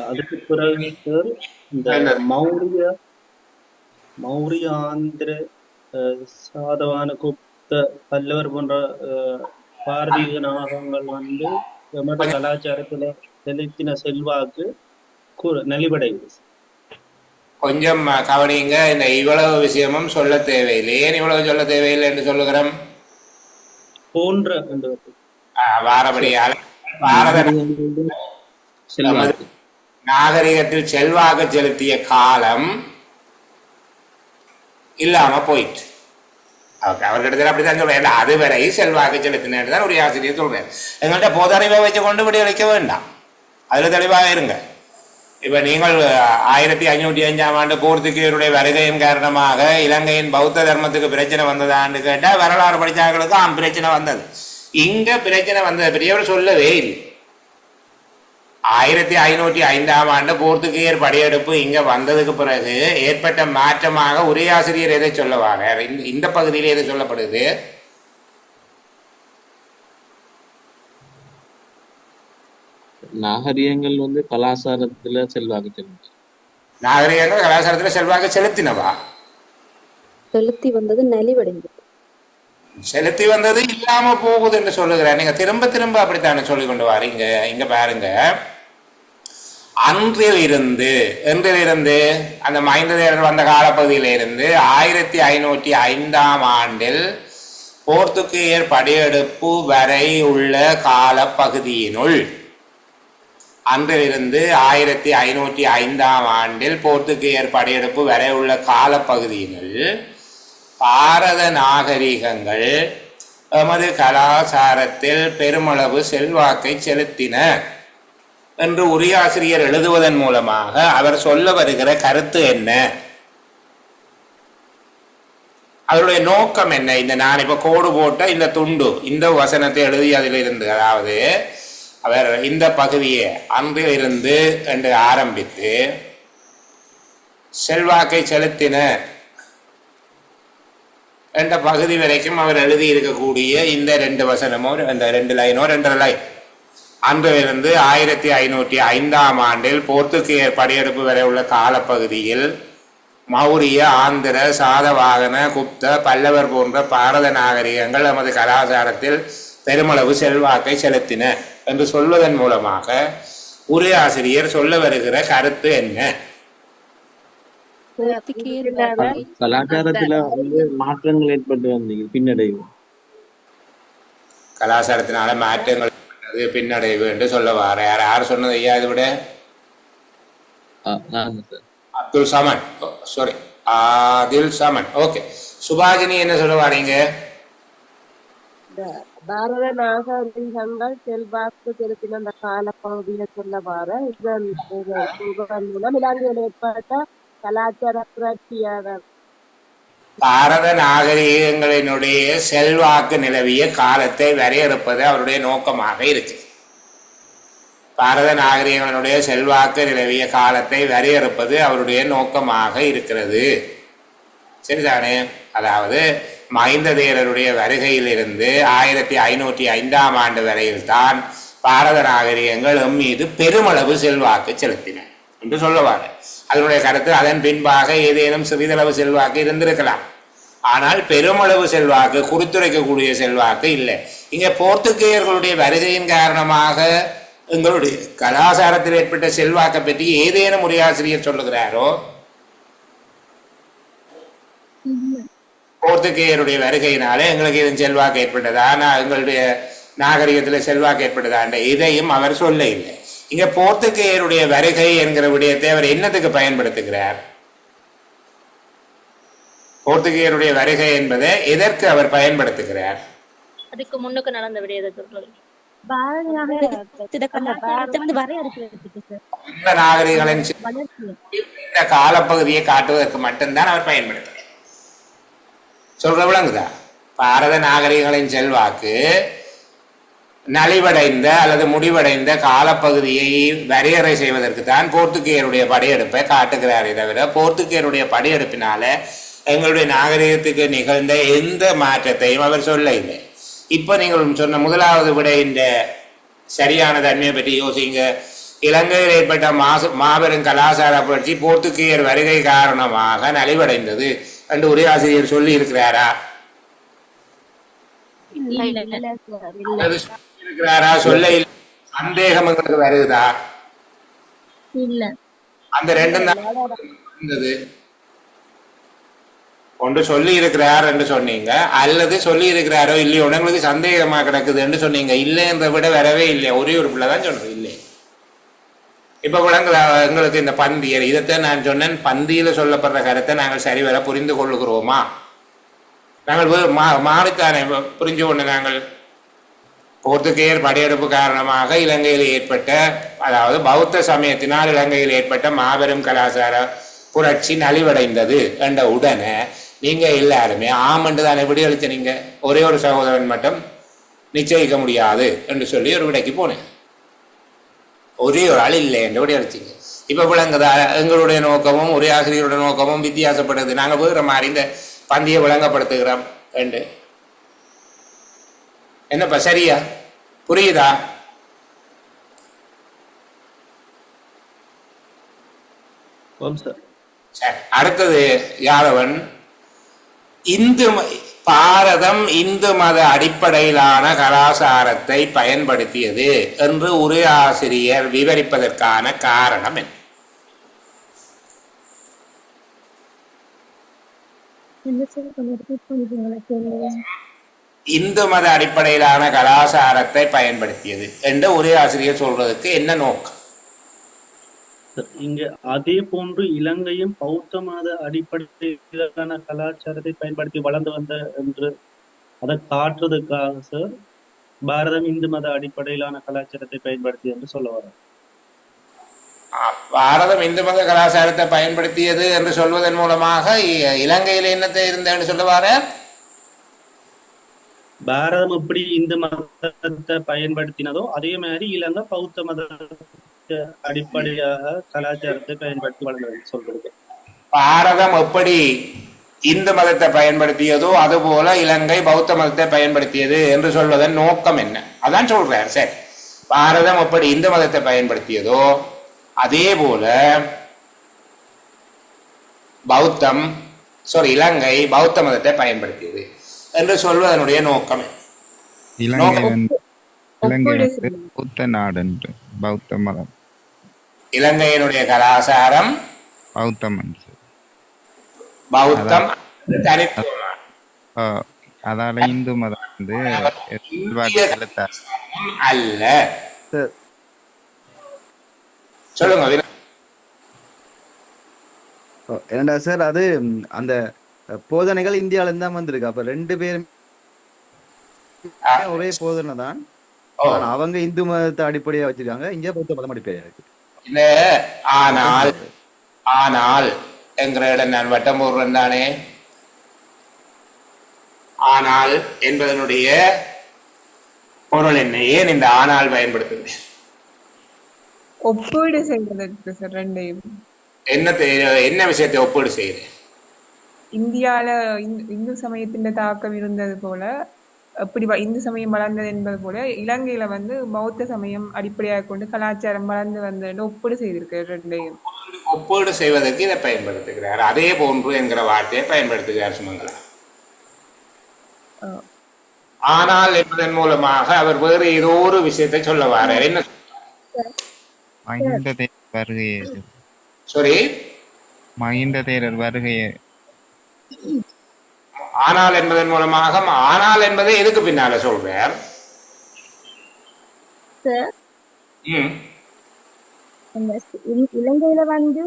அதுக்கு பிறகு இந்த மௌரிய ஆந்திர சாதவான குப்த பல்லவர் போன்ற பாரதிய நாகங்கள் எமது கலாச்சாரத்துல செலுத்தின செல்வாக்கு நலிவடையுது. கொஞ்சம் கவனிங்க. இந்த இவ்வளவு விஷயமும் சொல்ல தேவையில்லை. ஏன் இவ்வளவு சொல்ல தேவையில்லை என்று சொல்லுகிறோம்? போன்ற வாரபடியால் பாரத நாகரிகத்தில் செல்வாக்கு செலுத்திய காலம் இல்லாம போயிட்டு அவர்கிட்ட அப்படித்தான் சொல்றேன். அதுவரை செல்வாக்கு செலுத்தினேன் தான் ஒரு ஆசிரியர் சொல்றேன். எங்கள்கிட்ட பொது அறிவை வச்சு கொண்டு விட அளிக்க வேண்டாம், அதுல தெளிவாக இருங்க. இப்ப நீங்கள் 1505ஆம் ஆண்டு போர்த்துகீயருடைய வருகையின் காரணமாக இலங்கையின் பௌத்த தர்மத்துக்கு பிரச்சனை வந்ததான்னு கேட்டா வரலாறு படித்தார்களுக்கு பிரச்சனை வந்தது. இங்க பிரச்சனை வந்தது பெரியவர் சொல்லவே இல்லை. 1505ஆம் ஆண்டு போர்த்துகீயர் படையெடுப்பு இங்க வந்ததுக்கு பிறகு ஏற்பட்ட மாற்றமாக உரையாசிரியர் எதை சொல்லுவாங்க? இந்த பகுதியில் எது சொல்லப்படுது? நாகரிகங்கள் கலாச்சாரத்துல செல்வாக்கு செலுத்தி, நாகரிகங்கள் கலாச்சாரத்துல செல்வாக்கு செலுத்தினவா? செலுத்தி வந்தது நலிவடைந்தது. செலுத்தி வந்தது இல்லாம போகுது என்று சொல்லுகிறேன். நீங்க திரும்ப திரும்ப அப்படித்தானே சொல்லி கொண்டு வாரீங்க. இங்க பாருங்க, என்றிலிருந்து அந்த மைந்ததேரர் வந்த காலப்பகுதியிலிருந்து 1505ஆம் ஆண்டில் போர்த்துகீயர் படையெடுப்பு வரை உள்ள காலப்பகுதியினுள், அன்றிலிருந்து 1505ஆம் ஆண்டில் போர்த்துகீயர் படையெடுப்பு வரை உள்ள காலப்பகுதியினுள் பாரத நாகரிகங்கள் எமது கலாச்சாரத்தில் பெருமளவு செல்வாக்கை செலுத்தின என்று உரையாசிரியர் எழுதுவதன் மூலமாக அவர் சொல்ல வருகிற கருத்து என்ன, அவருடைய நோக்கம் என்ன? இந்த நான் இப்ப கோடு போட்ட இந்த துண்டு, இந்த வசனத்தை எழுதி அதிலிருந்து, அதாவது அவர் இந்த பகுதியை அன்றிலிருந்து என்று ஆரம்பித்து செல்வாக்கை செலுத்தின என்ற பகுதி வரைக்கும் அவர் எழுதி இருக்கக்கூடிய இந்த 2 வசனமோ, இந்த 2 லைனோ 2 லைன், அன்றிலிருந்து 1505ஆம் ஆண்டில் போர்த்துகீயர் படையெடுப்பு வரை உள்ள காலப்பகுதியில் மௌரிய, ஆந்திர, சாதவாகன, குப்த, பல்லவர் போன்ற பாரத நாகரிகங்கள் நமது கலாச்சாரத்தில் பெருமளவு செல்வாக்கை செலுத்தின என்று சொல்வதன் மூலமாக உரையாசிரியர் சொல்ல வருகிற கருத்து என்ன? கலாச்சாரத்துல மாற்றங்கள் ஏற்பட்டு வந்தீங்க, பின்னடைவு, கலாச்சாரத்தினால மாற்றங்கள் பின்னடைவு என்று சொல்ல வார. யார் சொன்னது ஐயா? இது விட அப்துல் சமன், சாரி ஆதில் சமன். ஓகே, சுபாஜினி என்ன சொல்ல வாரீங்க? பாரத நாகரிகங்கள் செல்வாக்கு செலுத்தின அந்த காலப்பகுதியில சொல்ல வார. இதன் மூலம் இலங்கையில் ஏற்பட்ட கலாச்சார புரட்சியாக பாரத நாகரிகங்களினுடைய செல்வாக்கு நிலவிய காலத்தை வரையறுப்பது அவருடைய நோக்கமாக இருக்கு. பாரத நாகரிகங்களினுடைய செல்வாக்கு நிலவிய காலத்தை வரையறுப்பது அவருடைய நோக்கமாக இருக்கிறது. சரிதானே? அதாவது மைந்ததேரருடைய வருகையிலிருந்து 1505ஆம் ஆண்டு வரையில் தான் பாரத நாகரிகங்கள் மீது பெருமளவு செல்வாக்கு செலுத்தின என்று சொல்லுவாங்க. அதனுடைய கருத்து அதன் பின்பாக ஏதேனும் சிறிதளவு செல்வாக்கு இருந்திருக்கலாம், ஆனால் பெருமளவு செல்வாக்கு, குறித்துரைக்கக்கூடிய செல்வாக்கு இல்லை. இங்க போர்த்துகேயர்களுடைய வருகையின் காரணமாக எங்களுடைய கலாச்சாரத்தில் ஏற்பட்ட செல்வாக்கை பற்றி ஏதேனும் உரையாசிரியர் சொல்லுகிறாரோ? போர்த்துகேயருடைய வருகையினாலே எங்களுக்கு இதன் செல்வாக்கு ஏற்பட்டதா, எங்களுடைய நாகரிகத்தில் செல்வாக்கு ஏற்பட்டதான்ற இதையும் அவர் சொல்ல இல்லை. இங்க போர்த்துகேயருடைய வருகை என்கிற விடயத்தை அவர் என்னத்துக்கு பயன்படுத்துகிறார்? போர்த்துகேயருடைய வருகை என்பதை எதற்கு அவர் பயன்படுத்துகிறார்? அதுக்கு முன்னுக்கு நடந்த விடயத்தை சொல்றது. பாரத நாகரிகத்தோட கலாச்சாரத்தை வந்து வரையறுக்கிறதுக்கு சார் இந்த நாகரிகங்களின் வளர்ச்சி இந்த காலப்பகுதியை காட்டுவதற்கு மட்டும்தான் அவர் பயன்படுத்துகிறார். சொல்ற விளங்குதா? பாரத நாகரிகங்களின் செல்வாக்கு நலிவடைந்த அல்லது முடிவடைந்த காலப்பகுதியை வரையறை செய்வதற்கு தான் போர்த்துகேயருடைய படையெடுப்பை காட்டுகிறாரே தவிர போர்த்துகேயருடைய படையெடுப்பினால எங்களுடைய நாகரிகத்துக்கு நிகழ்ந்த எந்த மாற்றத்தையும் அவர் சொல்ல இல்லை. இப்போ நீங்கள் சொன்ன முதலாவது விட இந்த சரியான தன்மையை பற்றி யோசிங்க. இலங்கையில் ஏற்பட்ட மாபெரும் கலாச்சார புரட்சி போர்த்துகேயர் வருகை காரணமாக நலிவடைந்தது என்று ஒரே ஆசிரியர் சொல்லி இருக்கிறாரா? இருக்கிறாரா? சொல்ல சந்தேகம் எங்களுக்கு வருதா? இல்ல அந்த ரெண்டும் தான் இருந்தது. ஒன்று சொல்லி இருக்கிறார் என்று சொன்னீங்க, அல்லது சொல்லி இருக்கிறாரோ இல்லையோ உங்களுக்கு சந்தேகமா கிடக்குது என்று சொன்னீங்க. இல்லைன்ற விட வரவே இல்லை. ஒரே ஒரு பிள்ளை தான் சொன்னது இல்லை. இப்ப விளங்குதா எங்களுக்கு இந்த பந்தியல்? இதைத்தான் நான் சொன்னேன், பந்தியில சொல்லப்படுற கருத்தை நாங்கள் சரிவர புரிந்து கொள்ளுகிறோமா? நாங்கள் மாறித்தானே புரிஞ்சு கொண்டு நாங்கள் போர்த்துகேயர் படையெடுப்பு காரணமாக இலங்கையில் ஏற்பட்ட, அதாவது பௌத்த சமயத்தினால் இலங்கையில் ஏற்பட்ட மாபெரும் கலாச்சார புரட்சி நலிவடைந்தது என்ற உடனே நீங்க எல்லாருமே ஆமண்டு தானே விடையளித்த. நீங்க ஒரே ஒரு சகோதரன் மட்டும் நிச்சயிக்க முடியாது என்று சொல்லி ஒரு விடைக்கு போனேன். ஒரே ஒரு ஆள் இல்லை என்று விடையளிச்சிங்க. இப்ப விளங்குதா எங்களுடைய நோக்கமும் ஒரே ஆசிரியருடைய நோக்கமும் வித்தியாசப்படுது. நாங்க வேற மாதிரி இந்த பந்தியை விளங்கப்படுத்துகிறோம் என்று. என்னப்பா சரியா புரியுதா? சரி, அடுத்தது யாதவன், பாரதம் இந்து மத அடிப்படையிலான கலாச்சாரத்தை பயன்படுத்தியது என்று ஒரு ஆசிரியர் விவரிப்பதற்கான காரணம் என்ன? இந்து மத அடிப்படையிலான கலாச்சாரத்தை பயன்படுத்தியது என்று ஒரே ஆசிரியர் சொல்றதுக்கு என்ன நோக்கம்? இங்க அதே போன்று இலங்கையும் பௌத்த மத அடிப்படையிலான கலாச்சாரத்தை பயன்படுத்தி வளர்ந்து வந்த என்று அதை காட்டுறதுக்காக சார் பாரதம் இந்து மத அடிப்படையிலான கலாச்சாரத்தை பயன்படுத்தி என்று சொல்ல வர. பாரதம் இந்து மத கலாச்சாரத்தை பயன்படுத்தியது என்று சொல்வதன் மூலமாக இலங்கையில் என்னத்தை இருந்தேன்னு சொல்லுவார? பாரதம் எப்படி இந்து மதத்தை பயன்படுத்தினதோ அதே மாதிரி இலங்கை பௌத்த மத அடிப்படையாக கலாச்சாரத்தை பயன்படுத்தி வளர்ந்தது சொல்றது. பாரதம் எப்படி இந்து மதத்தை பயன்படுத்தியதோ அதுபோல இலங்கை பௌத்த மதத்தை பயன்படுத்தியது என்று சொல்வதன் நோக்கம் என்ன? அதான் சொல்றார். சரி, பாரதம் எப்படி இந்து மதத்தை பயன்படுத்தியதோ அதே போல இலங்கை பௌத்த மதத்தை பயன்படுத்தியது என்று சொல்வதனுடைய நோக்கம் புத்த நாடு, பௌத்த மதம், இலங்கையினுடைய கலாச்சாரம் பௌத்தம் அதால இந்து மதம் வந்து அல்ல. சொல்லுங்க. என்னடா சார், அது அந்த போதனைகள் இந்தியால இருந்து தான் வந்திருக்கு. அப்ப ரெண்டு பேரும் ஒரே போதனை தான். அவங்க இந்து மதத்தை அடிப்படையா வச்சிருக்காங்க, இங்க பௌத்த மதம் அடிப்படையா இருக்கு. இல்ல, ஆனால் என்கிற இடம் நான் வட்டம் போடுறேன் தானே. ஆனால் என்பதனுடைய பொருள் என்ன? ஏன் இந்த ஆனால் பயன்படுத்துது? ஒப்பீடு செய்வதற்கு சார். ரெண்டையும் என்ன விஷயத்தை ஒப்பீடு செய்யுது? இந்தியால இந்து சமயத்தின் தாக்கம் இருந்தது போல, எப்படி இந்து சமயம் வளர்ந்தது என்பது போல இலங்கையில வந்து பௌத்த சமயம் அடிப்படையாக கொண்டு கலாச்சாரம் வளர்ந்து வந்தது ஒப்பீடு செய்திருக்கு. ரெண்டையும் ஒப்பீடு செய்வதற்கு இதை பயன்படுத்துகிறார். அதே போன்று என்கிற வார்த்தையை பயன்படுத்துகிறார் சுமங்கலா. ஆனால் என்பதன் மூலமாக அவர் வேறு ஏதோ ஒரு விஷயத்தை சொல்ல வாரார். என்ன மஹிந்த தேரர் வருகையே. ஆனால் என்பதன் மூலமாக, ஆனால் என்பதை எதுக்கு பின்னால சொல்றார்? இலங்கையில வந்து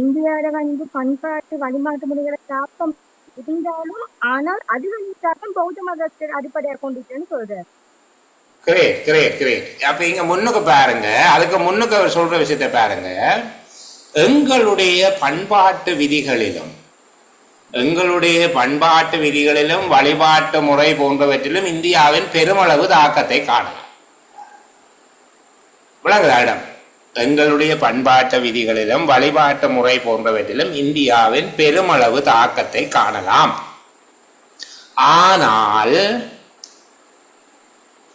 இந்தியாவில வந்து பண்பாட்டு வழிபாட்டு முறைகளை தாக்கம் இருந்தாலும் ஆனால் அது வந்து தாக்கம் பௌத்த மதத்தை அடிப்படையாக கொண்டுச்சுன்னு சொல்றாரு. Great great great. அப்ப இங்க முன்னுக்கு பாருங்க, அதுக்கு முன்னுக்கு அவர் சொல்ற விஷயத்தை பாருங்க. எங்களுடைய பண்பாட்டு விதிகளிலும் வழிபாட்டு முறை போன்றவற்றிலும் இந்தியாவின் பெருமளவு தாக்கத்தை காணலாம். விளங்குதா இடம்? எங்களுடைய பண்பாட்டு விதிகளிலும் வழிபாட்டு முறை போன்றவற்றிலும் இந்தியாவின் பெருமளவு தாக்கத்தை காணலாம். ஆனால்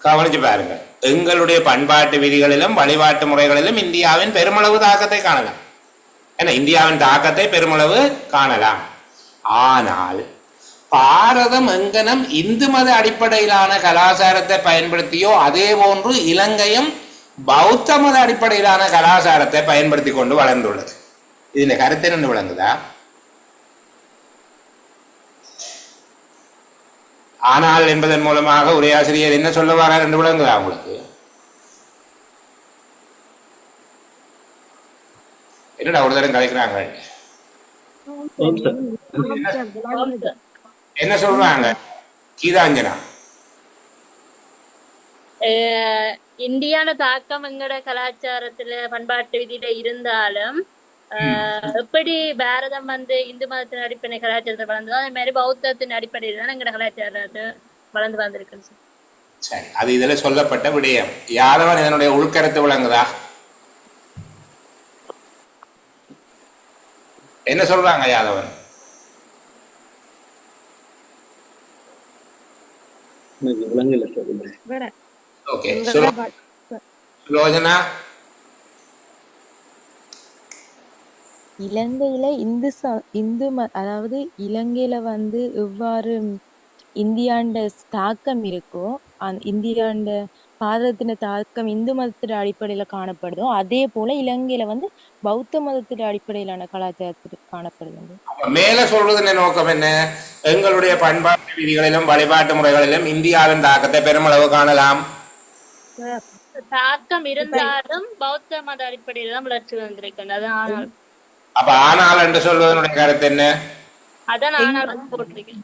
கவனிச்சு பாருங்க, எங்களுடைய பண்பாட்டு விதிகளிலும் வழிபாட்டு முறைகளிலும் இந்தியாவின் பெருமளவு தாக்கத்தை காணலாம். ஏன்னா இந்தியாவின் தாக்கத்தை பெருமளவு காணலாம். ஆனால் பாரதம் எங்கனம் இந்து மத அடிப்படையிலான கலாச்சாரத்தை பயன்படுத்தியோ அதே போன்று இலங்கையும் பௌத்த மத அடிப்படையிலான கலாச்சாரத்தை பயன்படுத்தி கொண்டு வளர்ந்துள்ளது. இதுல கருத்து என்ன விளங்குதா? ஆனால் என்பதன் மூலமாக உரையாசிரியர் என்ன சொல்ல வரார் என்று விளங்குதா உங்களுக்கு? என்னடா ஒரு தரம் கலைக்கிறாங்க, என்ன சொல்றாங்க கீதாஞ்சனா? இந்தியான தாக்கம் எங்கட கலாச்சாரத்துல பண்பாட்டு விதியில இருந்தாலும் எப்படி பாரதம் இந்து மதத்தின் அடிப்படை கலாச்சாரத்தை வளர்ந்ததோ அதே மாதிரி பௌத்தத்தின் அடிப்படையில தான் எங்கட கலாச்சாரத்தை வளர்ந்து வந்திருக்கு. சரி, அது இதுல சொல்லப்பட்ட விடயம். யாதவன் இதனுடைய உள்கருத்து விளங்குதா? என்ன சொல்றாங்க யாதவன்? ஓகே, சுலோச்சனா. இலங்கையில அதாவது இலங்கையில எவ்வாறு இந்தியாண்ட தாக்கம் இருக்கோ, இந்தியாண்ட பாரதத்தின தாக்கம் இந்து மதத்தின் அடிப்படையில காணப்படுதோ அதே போல இலங்கையில பௌத்த மதத்தின் அடிப்படையிலான கலாச்சாரத்துக்கு காணப்படுது. மேல சொல்றது நோக்கம் என்ன? எங்களுடைய பண்பாட்டு விதிகளிலும் வழிபாட்டு முறைகளிலும் இந்தியாவின் தாக்கத்தை பெருமளவு காணலாம். தாக்கம் இருந்தாலும் பௌத்த மத அடிப்படையில தான் வளர்ச்சி வந்திருக்கு. அதான் அப்ப ஆனால் என்று சொல்வதனுடைய கருத்து என்ன? அதான் நான் போட்டிருக்கேன்.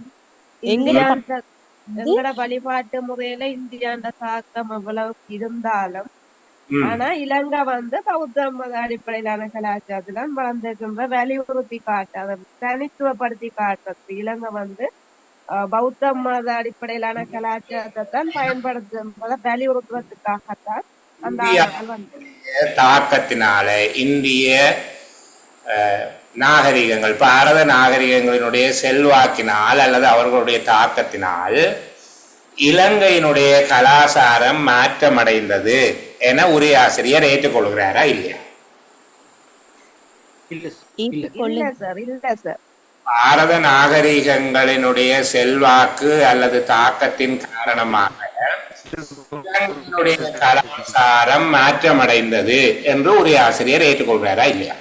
எங்கட வழிபாட்டு முறையில இந்தியாண்ட தாக்கம் எவ்வளவு இருந்தாலும் ஆனா இலங்கை பௌத்த மத அடிப்படையிலான கலாச்சாரத்துல வளர்ந்திருக்கின்ற வலியுறுத்தி காட்டு, அதை தனித்துவப்படுத்தி காட்டுறது. இலங்கை பௌத்த மத அடிப்படையிலான கலாச்சாரத்தை தான் பயன்படுத்தும் வலியுறுத்துறதுக்காகத்தான் அந்த தாக்கத்தினால இந்திய நாகரிகங்கள், பாரத நாகரிகங்களினுடைய செல்வாக்கினால் அல்லது அவர்களுடைய தாக்கத்தினால் இலங்கையினுடைய கலாச்சாரம் மாற்றமடைந்தது என உரையாசிரியர் ஏற்றுக்கொள்கிறாரா இல்லையா? பாரத நாகரிகங்களினுடைய செல்வாக்கு அல்லது தாக்கத்தின் காரணமாக இலங்கையினுடைய கலாச்சாரம் மாற்றமடைந்தது என்று உரையாசிரியர் ஏற்றுக்கொள்கிறாரா இல்லையா?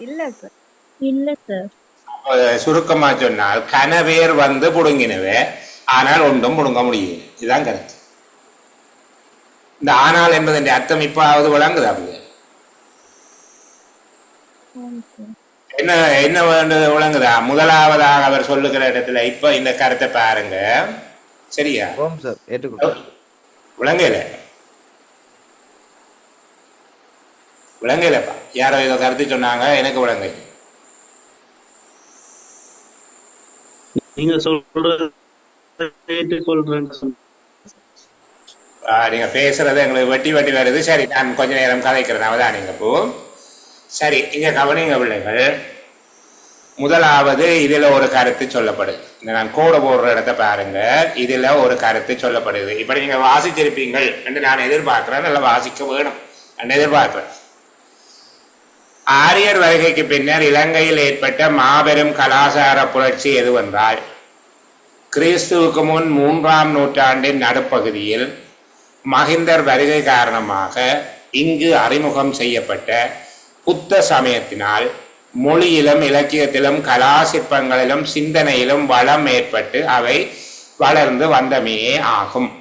இல்ல சார், இல்ல சார். சுருக்கமா சொன்னால் கனவேர் புடுங்கினவே, ஆனால் ஒன்றும் புடுங்க முடியும். இதுதான் கருத்து. இந்த ஆனால் என்பதன் அர்த்தம் இப்பாவது விளங்குதா? என்ன என்ன வேண்டது விளங்குதா? முதலாவதாக அவர் சொல்லுகிற இடத்துல இப்ப இந்த கருத்தை பாருங்க, சரியா? விளங்கல விளங்கலப்பா. யாரோ ஏதோ கருத்து சொன்னாங்க, எனக்கு விளங்க. நீங்க சொல்றது நீங்க பேசுறது எங்களுக்கு வெட்டி வெட்டி வருது. சரி, நான் கொஞ்ச நேரம் கதைக்கிறேன். அவதான் நீங்க போ. சரி, இங்க கவனிங்க பிள்ளைகள். முதலாவது இதுல ஒரு கருத்து சொல்லப்படுது. நான் கோட போடுற இடத்த பாருங்க, இதுல ஒரு கருத்து சொல்லப்படுது. இப்படி நீங்க வாசிச்சிருப்பீங்கள் என்று நான் எதிர்பார்க்கிறேன். நல்லா வாசிக்க வேணும் என்று எதிர்பார்க்கிறேன். ஆரியர் வருகைக்கு பின்னர் இலங்கையில் ஏற்பட்ட மாபெரும் கலாச்சார புரட்சி எதுவென்றால், கிறிஸ்துவுக்கு முன் 3ஆம் நூற்றாண்டின் நடுப்பகுதியில் மகிந்தர் வருகை காரணமாக இங்கு அறிமுகம் செய்யப்பட்ட புத்த சமயத்தினால் மொழியிலும் இலக்கியத்திலும் கலாசிற்பங்களிலும் சிந்தனையிலும் வளம் ஏற்பட்டு அவை வளர்ந்து வந்தமையே ஆகும்.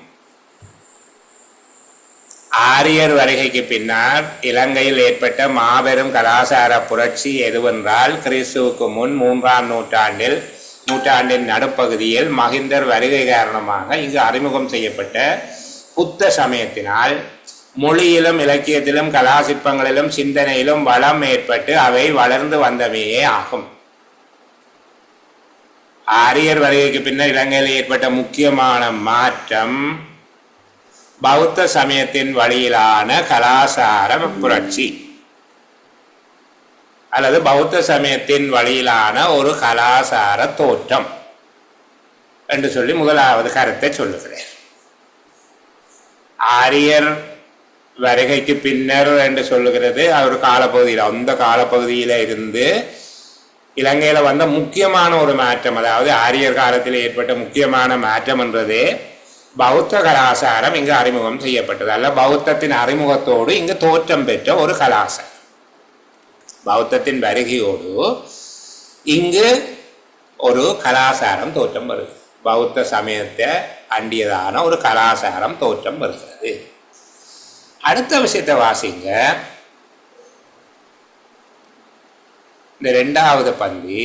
ஆரியர் வருகைக்கு பின்னர் இலங்கையில் ஏற்பட்ட மாபெரும் கலாச்சார புரட்சி எதுவென்றால், கிறிஸ்துவுக்கு முன் 3ஆம் நூற்றாண்டின் நடுப்பகுதியில் மகிந்தர் வருகை காரணமாக இங்கு அறிமுகம் செய்யப்பட்ட புத்த சமயத்தினால் மொழியிலும் இலக்கியத்திலும் கலாசிற்பங்களிலும் சிந்தனையிலும் வளம் ஏற்பட்டு அவை வளர்ந்து வந்தவையே ஆகும். ஆரியர் வருகைக்கு பின்னர் இலங்கையில் ஏற்பட்ட முக்கியமான மாற்றம் பௌத்த சமயத்தின் வழியிலான கலாசார புரட்சி அல்லது பௌத்த சமயத்தின் வழியிலான ஒரு கலாசார தோற்றம் என்று சொல்லி முதலாவது கருத்தை சொல்லுகிறேன். ஆரியர் வருகைக்கு பின்னர் என்று சொல்லுகிறது அவர் காலப்பகுதியில், அந்த காலப்பகுதியில இருந்து இலங்கையில வந்த முக்கியமான ஒரு மாற்றம், அதாவது ஆரியர் காலத்தில் ஏற்பட்ட முக்கியமான மாற்றம் என்றது பௌத்த கலாசாரம் இங்கு அறிமுகம் செய்யப்பட்டது. அல்ல, பௌத்தத்தின் அறிமுகத்தோடு இங்கு தோற்றம் பெற்ற ஒரு கலாசாரம். பௌத்தத்தின் வருகையோடு இங்கு ஒரு கலாசாரம் தோற்றம் வருகிறது. பௌத்த சமயத்தை அண்டியதான ஒரு கலாசாரம் தோற்றம் வருகிறது. அடுத்த விஷயத்தை வாசிங்க. இந்த 2வது பந்தி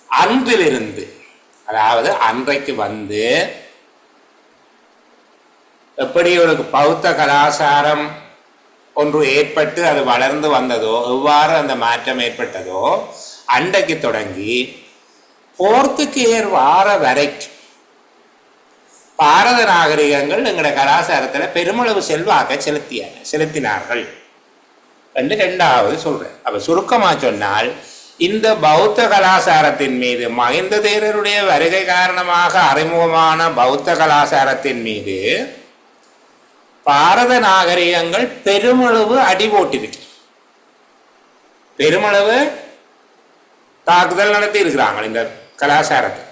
அன்றிலிருந்து, அதாவது அன்றைக்கு வந்து எப்படி ஒரு பௌத்த கலாசாரம் ஒன்று ஏற்பட்டு அது வளர்ந்து வந்ததோ, எவ்வாறு அந்த மாற்றம் ஏற்பட்டதோ, அன்றைக்கு தொடங்கி போர்த்துகேயர் வார வரைக்கும் பாரத நாகரிகங்கள் எங்களோட கலாச்சாரத்தில் பெருமளவு செல்வாக்க செலுத்தினார்கள் என்று 2வது சொல்றேன். அப்ப சுருக்கமா சொன்னால், இந்த பௌத்த கலாச்சாரத்தின் மீது மகிந்த தேரருடைய வருகை காரணமாக அறிமுகமான பௌத்த கலாச்சாரத்தின் மீது பாரத நாகரிகங்கள் பெருமளவு அடி போட்டிருக்கு, பெருமளவு தாக்குதல் நடத்தி இருக்கிறாங்க இந்த கலாச்சாரத்துக்கு.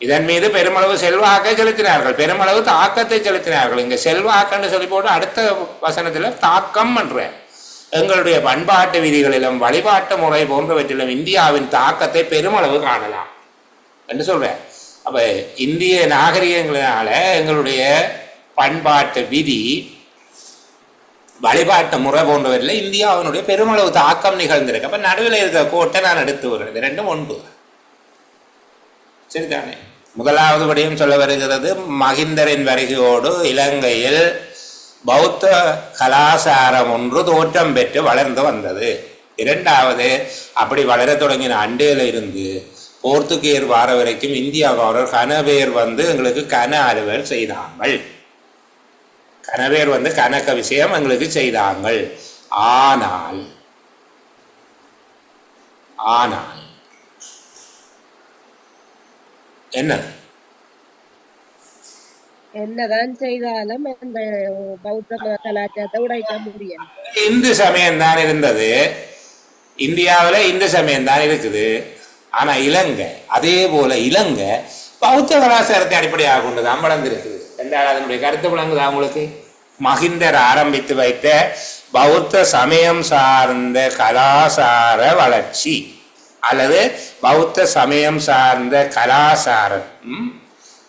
இதன் மீது பெருமளவு செல்வாக்கை செலுத்தினார்கள், பெருமளவு தாக்கத்தை செலுத்தினார்கள். இங்க செல்வாக்கன்னு சொல்லி போட்டு அடுத்த வசனத்துல தாக்கம் என்ற எங்களுடைய பண்பாட்டு விதிகளிலும் வழிபாட்டு முறை போன்றவற்றிலும் இந்தியாவின் தாக்கத்தை பெருமளவு காணலாம் என்று சொல்றேன். அப்ப இந்திய நாகரிகங்களினால எங்களுடைய பண்பாட்டு விதி வழிபாட்டு முறை போன்றவற்றில் இந்தியாவினுடைய பெருமளவு தாக்கம் நிகழ்ந்திருக்கு. அப்ப நடுவில் இருக்கிற கோட்டை நான் எடுத்து வருகிறது, 2ம் ஒன்று சரிதானே. முதலாவது படியும் சொல்ல வருகிறது, மகிந்தரின் வருகையோடு இலங்கையில் பௌத்த கலாசாரம் ஒன்று தோற்றம் பெற்று வளர்ந்து வந்தது. 2வது, அப்படி வளர தொடங்கின அண்டையில இருந்து போர்த்துகேயர் வார வரைக்கும் இந்தியாவோட கனவேர் வந்து எங்களுக்கு கன அலுவல் செய்தாங்கள், கனவேர் வந்து கணக்க விஷயம் எங்களுக்கு செய்தாங்கள். ஆனால் என்னதான் செய்தாலும் அந்த பௌத்த கலாச்சாரத்தை உடைக்க முடியும். இந்து சமயம் தான் இருந்தது, இந்தியாவில் இந்து சமயம் தான் இருக்குது. ஆனா இலங்கை, அதே போல இலங்கை பௌத்த கலாச்சாரத்தை அடிப்படையாக கொண்டுதான் வளர்ந்திருக்குது. அதனுடைய கருத்து விளங்குதா உங்களுக்கு? மகிந்தர் ஆரம்பித்து வைத்த பௌத்த சமயம் சார்ந்த கலாசார வளர்ச்சி அல்லது பௌத்த சமயம் சார்ந்த கலாசாரம்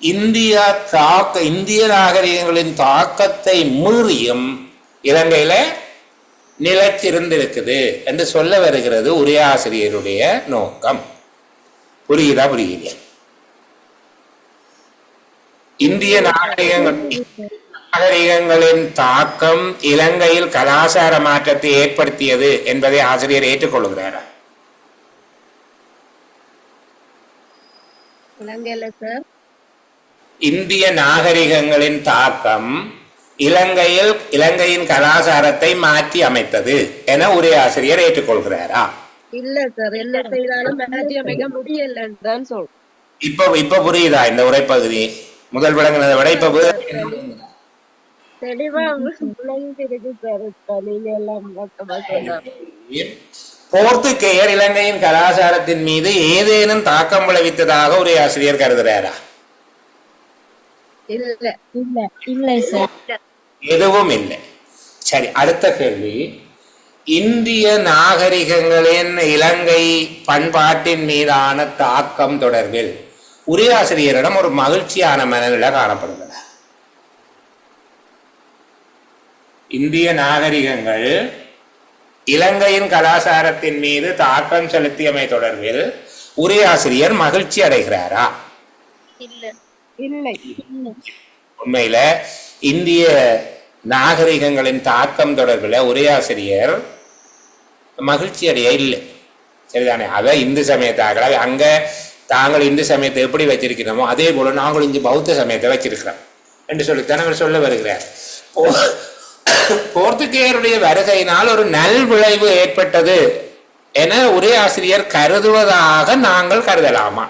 இந்திய நாகரிகங்களின் தாக்கத்தை மீறியும் இலங்கையில நிலைத்திருந்திருக்குது என்று சொல்ல வருகிறது உரையாசிரியருடைய நோக்கம். புரியுதா? இந்திய நாகரிகங்களின் தாக்கம் இலங்கையில் கலாச்சார மாற்றத்தை ஏற்படுத்தியது என்பதை ஆசிரியர் ஏற்றுக்கொள்கிறாரா? இந்திய நாகரிகங்களின் தாக்கம் இலங்கையின் கலாச்சாரத்தை மாற்றி அமைத்தது என உரையாசிரியர் ஏற்றுக்கொள்கிறாரா? இல்ல சார், என்ன செய்தாலும் மாற்றி அமைக்க முடியலன்னு சொல்றேன். இப்ப புரியுதா இந்த உரைப்பகுதி? முதல் விளங்கினதை விட இப்ப போர்த்துகேயர் இலங்கையின் கலாச்சாரத்தின் மீது ஏதேனும் தாக்கம் விளைவித்ததாக ஒரு ஆசிரியர் கருதுகிறாரா? எதுவும் இல்லை. சரி, அடுத்த கேள்வி. இந்திய நாகரிகங்களின் இலங்கை பண்பாட்டின் மீதான தாக்கம் தொடர்பில் உரையாசிரியரிடம் ஒரு மகிழ்ச்சியான மனநிலை காணப்படுகிறது. இந்திய நாகரிகங்கள் இலங்கையின் கலாச்சாரத்தின் மீது தாக்கம் செலுத்தியமை தொடர்பில் உரையாசிரியர் மகிழ்ச்சி அடைகிறாரா? இல்லை. உண்மையில இந்திய நாகரிகங்களின் தாக்கம் தொடர்பில் உரையாசிரியர் மகிழ்ச்சி அடைய இல்லை. சரிதானே? அதை இந்து சமயத்தாக அங்க தாங்கள் இந்து சமயத்தை எப்படி வச்சிருக்கிறோமோ அதே போல நாங்கள் இங்கு பௌத்த சமயத்தை வச்சிருக்கிறோம் என்று சொல்லித்தான் அவர் சொல்ல வருகிறார். போர்த்துகேயருடைய வருகையினால் ஒரு நல்விளைவு ஏற்பட்டது என உரையாசிரியர் கருதுவதாக நாங்கள் கருதலாமா?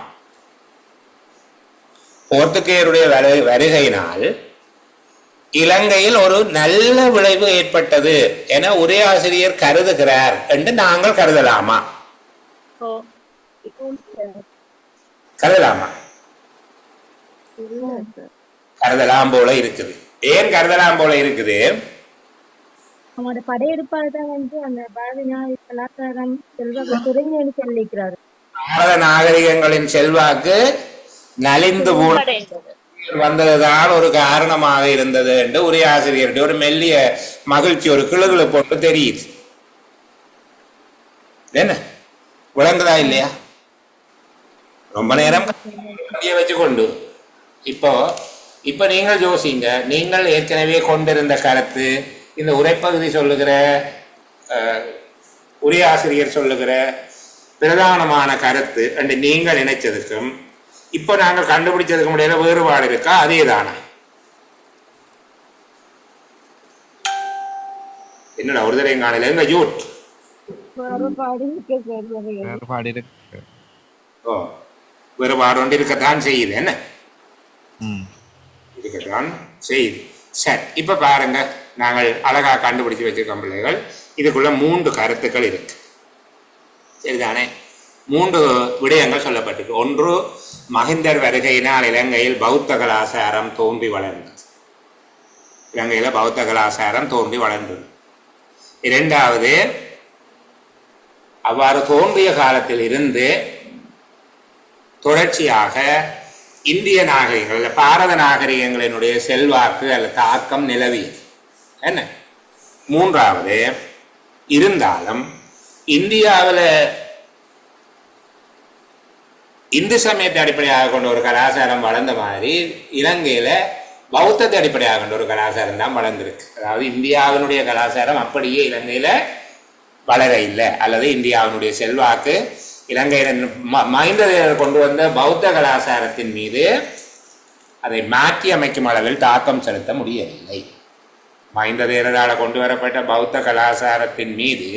போர்த்துகேயருடைய வருகையினால் இலங்கையில் ஒரு நல்ல விளைவு ஏற்பட்டது என உரையாசிரியர் கருதுகிறார் என்று நாங்கள் கருதலாமா? கருதலாமா? கருதலாம் போல இருக்குது. ஏன் கருதலாம் போல இருக்குது? அவங்களோட படையெடுப்பால் தான் வந்து அந்த பாரத கலாச்சாரம் செல்வாக்கு குறைஞ்சு சொல்லிக்கிறாரு. பாரத நாகரிகங்களின் செல்வாக்கு நலிந்து வந்ததுதான் ஒரு காரணமாக இருந்தது என்று உரையாசிரியருடைய ஒரு மெல்லிய மகிழ்ச்சி, ஒரு கிளுகிழு போட்டு தெரியுது. என்ன விளங்குதா இல்லையா? ரொம்ப நேரம் வச்சுக்கொண்டு இப்போ நீங்கள் யோசிங்க. நீங்கள் ஏற்கனவே கொண்டிருந்த கருத்து, இந்த உரைப்பகுதி சொல்லுகிற உரையாசிரியர் சொல்லுகிற பிரதானமான கருத்து என்று நீங்கள் நினைச்சதுக்கும் இப்போ நாங்கள் கண்டுபிடிச்சதுக்கு முடியாத வேறுபாடு இருக்கா? அதே தானே. என்னடா ஒரு தடவை காணல எங்க யூட் வேறுபாடு ஒன்று இருக்கத்தான் செய்யுது. என்ன இருக்கத்தான் செய்யுது. சரி, இப்ப பாருங்க, நாங்கள் அழகா கண்டுபிடிச்சு வச்சிருக்கோம் பிள்ளைகள். இதுக்குள்ள 3 கருத்துக்கள் இருக்கு. சரிதானே? 3 விடயங்கள் சொல்லப்பட்டிருக்கு. ஒன்று, மகிந்தர் வருகையினால் இலங்கையில் பௌத்த கலாச்சாரம் தோன்றி வளர்ந்தது. இலங்கையில பௌத்த கலாச்சாரம் தோன்றி வளர்ந்தது. இரண்டாவது, அவ்வாறு தோன்றிய காலத்தில் இருந்து தொடர்ச்சியாக இந்திய நாகரிகங்கள் அல்ல பாரத நாகரிகங்களினுடைய செல்வாக்கு அல்ல தாக்கம் நிலவியது. என்ன? மூன்றாவது, இருந்தாலும் இந்தியாவில் இந்து சமயத்தை அடிப்படையாக கொண்ட ஒரு கலாச்சாரம் வளர்ந்த மாதிரி இலங்கையில பௌத்தத்தை அடிப்படையாக கொண்ட ஒரு கலாச்சாரம் தான் வளர்ந்துருக்கு. அதாவது இந்தியாவினுடைய கலாச்சாரம் அப்படியே இலங்கையில வளர இல்லை, அல்லது இந்தியாவினுடைய செல்வாக்கு இலங்கையில மஹிந்தர் கொண்டு வந்த பௌத்த கலாச்சாரத்தின் மீது அதை மாற்றி அமைக்கும் அளவில் தாக்கம் செலுத்த முடியவில்லை. மஹிந்தரால் கொண்டு வரப்பட்ட பௌத்த கலாச்சாரத்தின் மீது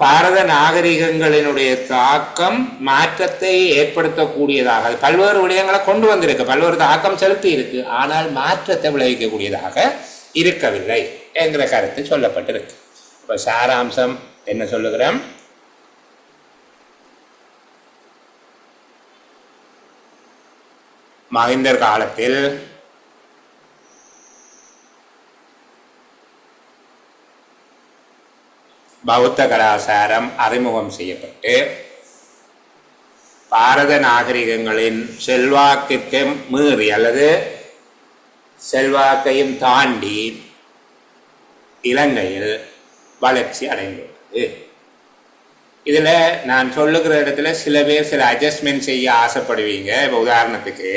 பாரத நாகரிகங்களினுடைய தாக்கம் மாற்றத்தை ஏற்படுத்தக்கூடியதாக, அது பல்வேறு விடயங்களை கொண்டு வந்திருக்கு, பல்வேறு தாக்கம் செலுத்தி இருக்கு, ஆனால் மாற்றத்தை விளைவிக்கக்கூடியதாக இருக்கவில்லை என்கிற கருத்து சொல்லப்பட்டிருக்கு. இப்ப சாராம்சம் என்ன சொல்லுகிறோம்? மஹிந்தர் காலத்தில் பௌத்த கலாச்சாரம் அறிமுகம் செய்யப்பட்டு பாரத நாகரிகங்களின் செல்வாக்கிற்கு மீறி அல்லது செல்வாக்கையும் தாண்டி இலங்கையில் வளர்ச்சி அடைந்துள்ளது. இதுல நான் சொல்லுகிற இடத்துல சில பேர் சில அட்ஜஸ்ட்மெண்ட் செய்ய ஆசைப்படுவீங்க. இப்போ உதாரணத்துக்கு,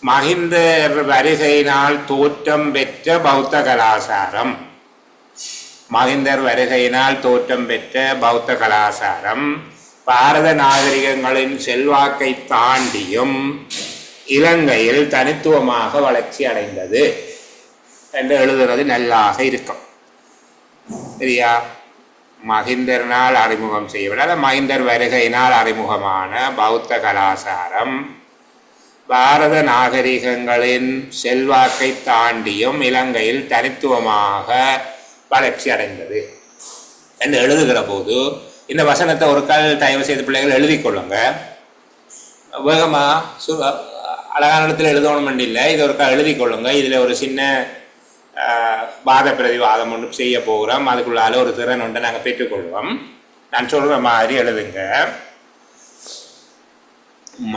மஹிந்தர் வருகையினால் தோற்றம் பெற்ற பௌத்த கலாச்சாரம், மஹிந்தர் வருகையினால் தோற்றம் பெற்ற பௌத்த கலாச்சாரம் பாரத நாகரிகங்களின் செல்வாக்கை தாண்டியும் இலங்கையில் தனித்துவமாக வளர்ச்சி அடைந்தது என்று எழுதுறது நல்லாக இருக்கும். சரியா? மஹிந்தர்னால் அறிமுகம் செய்யப்படாத மஹிந்தர் வருகையினால் அறிமுகமான பௌத்த கலாச்சாரம் பாரத நாகரிகங்களின் செல்வாக்கை தாண்டியும் இலங்கையில் தனித்துவமாக வளர்ச்சி அடைந்தது என்று எழுதுகிற போது இந்த வசனத்தை ஒரு கால் தயவு செய்து பிள்ளைகள் எழுதி கொள்ளுங்க. வேகமா அழகான இடத்துல எழுதணும் இல்லை, இது ஒரு கால் எழுதி கொள்ளுங்க. இதுல ஒரு சின்ன வாத பிரதிவாதம் ஒன்று செய்ய போகிறோம். அதுக்குள்ளால ஒரு திறன் ஒன்றை நாங்கள் பெற்றுக்கொள்வோம். நான் சொல்ற மாதிரி எழுதுங்க.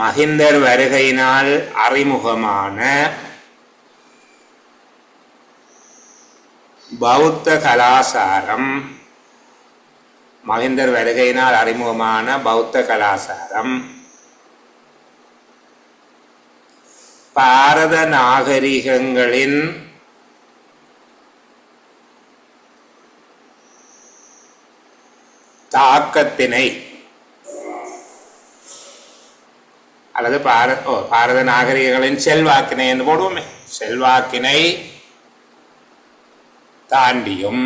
மஹிந்தர் வருகையினால் அறிமுகமான பௌத்த கலாச்சாரம், மஹிந்தர் வருகையினால் அறிமுகமான பௌத்த கலாச்சாரம் பாரத நாகரிகங்களின் தாக்கத்தினை அல்லது பாரத நாகரிகங்களின் செல்வாக்கினை என்று போடுவோமே, செல்வாக்கினை தாண்டியும்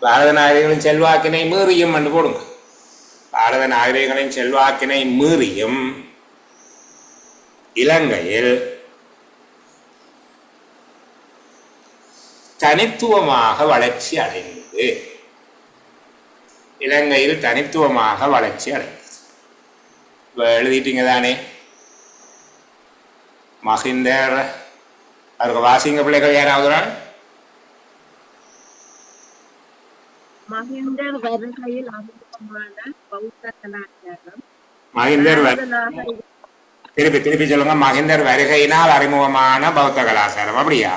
பாரத நாகரிகங்களின் செல்வாக்கினை மீறியும் என்று போடுங்க. பாரத நாகரிகங்களின் செல்வாக்கினை மீறியும் இலங்கையில் தனித்துவமாக வளர்ச்சி அடைந்தது. இலங்கையில் தனித்துவமாக வளர்ச்சி அடைந்தது. எழுதிட்டீங்க தானே? மஹிந்தர் அவருக்கு வாசிங்க பிள்ளைகள் யாராவது? மஹிந்தர் வருகையில் அறிமுகமான பௌத்த கலாச்சாரம். மஹிந்தர் திருப்பி சொல்லுங்க. மஹிந்தர் வருகையினால் அறிமுகமான பௌத்த கலாச்சாரம். அப்படியா?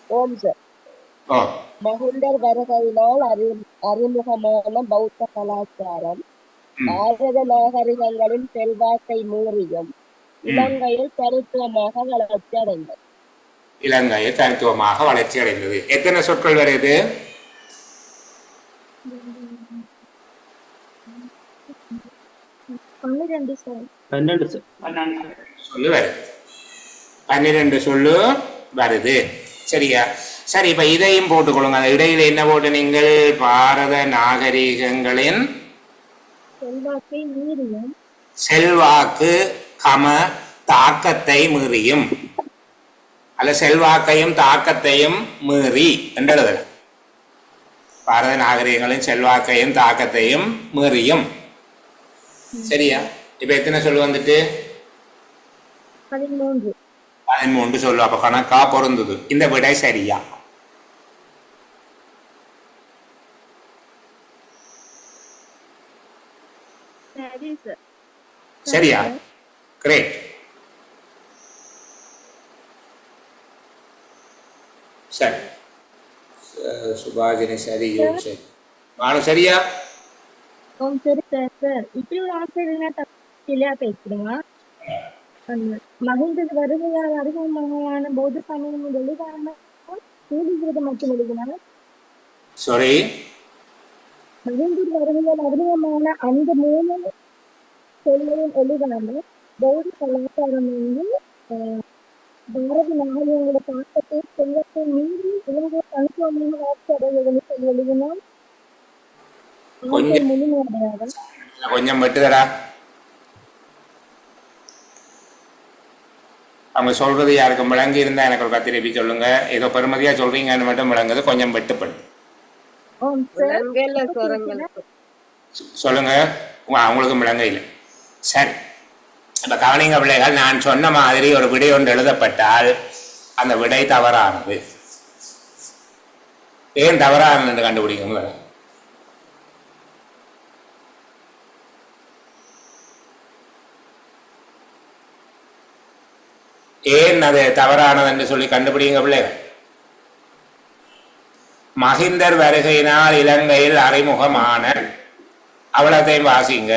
ஓம் சார். ஓ, மஹிந்தர் வருகையினால் அறிமுகமான பௌத்த கலாச்சாரம் பாரத நாகரிகங்களின் செல்வாக்கை மீறியும் இலங்கையில் தனித்துவமாக வளர்ச்சி அடைந்தது. இலங்கையில் தனித்துவமாக வளர்ச்சி அடைந்தது. எத்தனை சொற்கள் வருது? 12 சார். 12 சொல்லு வருது. 12 சொல்லு வருது. சரியா? சரி, இப்ப இதையும் போட்டுக்கொள்ளுங்க. அந்த இடையில என்ன போட்டு நீங்கள்? பாரத நாகரிகங்களின் செல்வாக்கை மீறியும் செல்வாக்கு தாக்கத்தை மீறியும் அல்ல செல்வாக்கையும் தாக்கத்தையும் மீறி என்று எழுதலாம். பாரத நாகரிகங்களின் செல்வாக்கையும் தாக்கத்தையும் மீறியும். சரியா? இப்ப எத்தனை சொல்லு வந்துட்டு? 13 சொல்லு. அப்ப கணக்கா பொருந்தது. இந்த விடை சரியா? சரியா? கிரேட். சரி, சுபாஜினி சரி, சரி, நானும் சரியா? சரி சார். இப்படி ஒரு ஆசிரியர் இல்லையா பேசுறீங்க? மகிழ்ந்தது வருகையால் அறிமுகமான பௌத்த சமயம் வெளிக்காரணம் நீதிவிரதம் மட்டும் எழுதினார். சாரி, மகிழ்ந்தது வருகையால் அறிமுகமான அந்த 3 சொல்லையும் எழுதினாங்க. பௌத்த கலாச்சாரம் வந்து பாரத நாகரிகங்களோட தாக்கத்தை செல்வத்தை மீறி இலங்கை தனித்துவமான வளர்ச்சி அடைவதுன்னு சொல்லி எழுதினோம். கொஞ்சம் வெட்டுதரா? அவங்க சொல்றது யாருக்கும் விளங்கி இருந்தா எனக்கு ஒரு திருப்பி சொல்லுங்க. ஏதோ பெருமதியா சொல்றீங்கன்னு மட்டும் விளங்குது. கொஞ்சம் வெட்டுப்படும் சொல்லுங்க. அவங்களுக்கும் விளங்க இல்லை. சரி, இப்ப கவனிங்க பிள்ளைகள். நான் சொன்ன மாதிரி ஒரு விடை ஒன்று எழுதப்பட்டால் அந்த விடை தவறானது. ஏன் தவறானது கண்டுபிடிக்குங்க. ஏன் அது தவறானது என்று சொல்லி கண்டுபிடிங்க பிள்ளைகள். மஹிந்தர் வருகையினால் இலங்கையில் அறிமுகமான, அவ்வளத்தையும் வாசிங்க.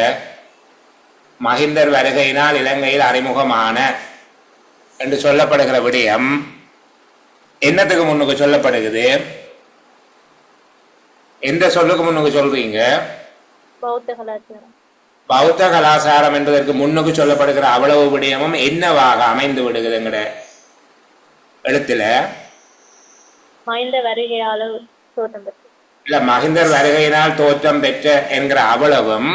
மஹிந்தர் வருகையினால் இலங்கையில் அறிமுகமான என்று சொல்லப்படுகிற விடயம் என்னத்துக்கு முன்னுக்கு சொல்லப்படுகிறது? எந்த சொல்லுக்கு முன்னுக்கு சொல்றீங்க? பௌத்த கலாச்சாரம். பௌத்த கலாச்சாரம் என்பதற்கு முன்னுக்கு சொல்லப்படுகிற அவ்வளவு விடயமும் என்னவாக அமைந்து விடுகிறதுங்கிற எழுத்துல மஹிந்தர் வருகையால் தோற்றம் பெற்ற இல்ல, மஹிந்தர் வருகையினால் தோற்றம் பெற்ற என்கிற அவ்வளவும்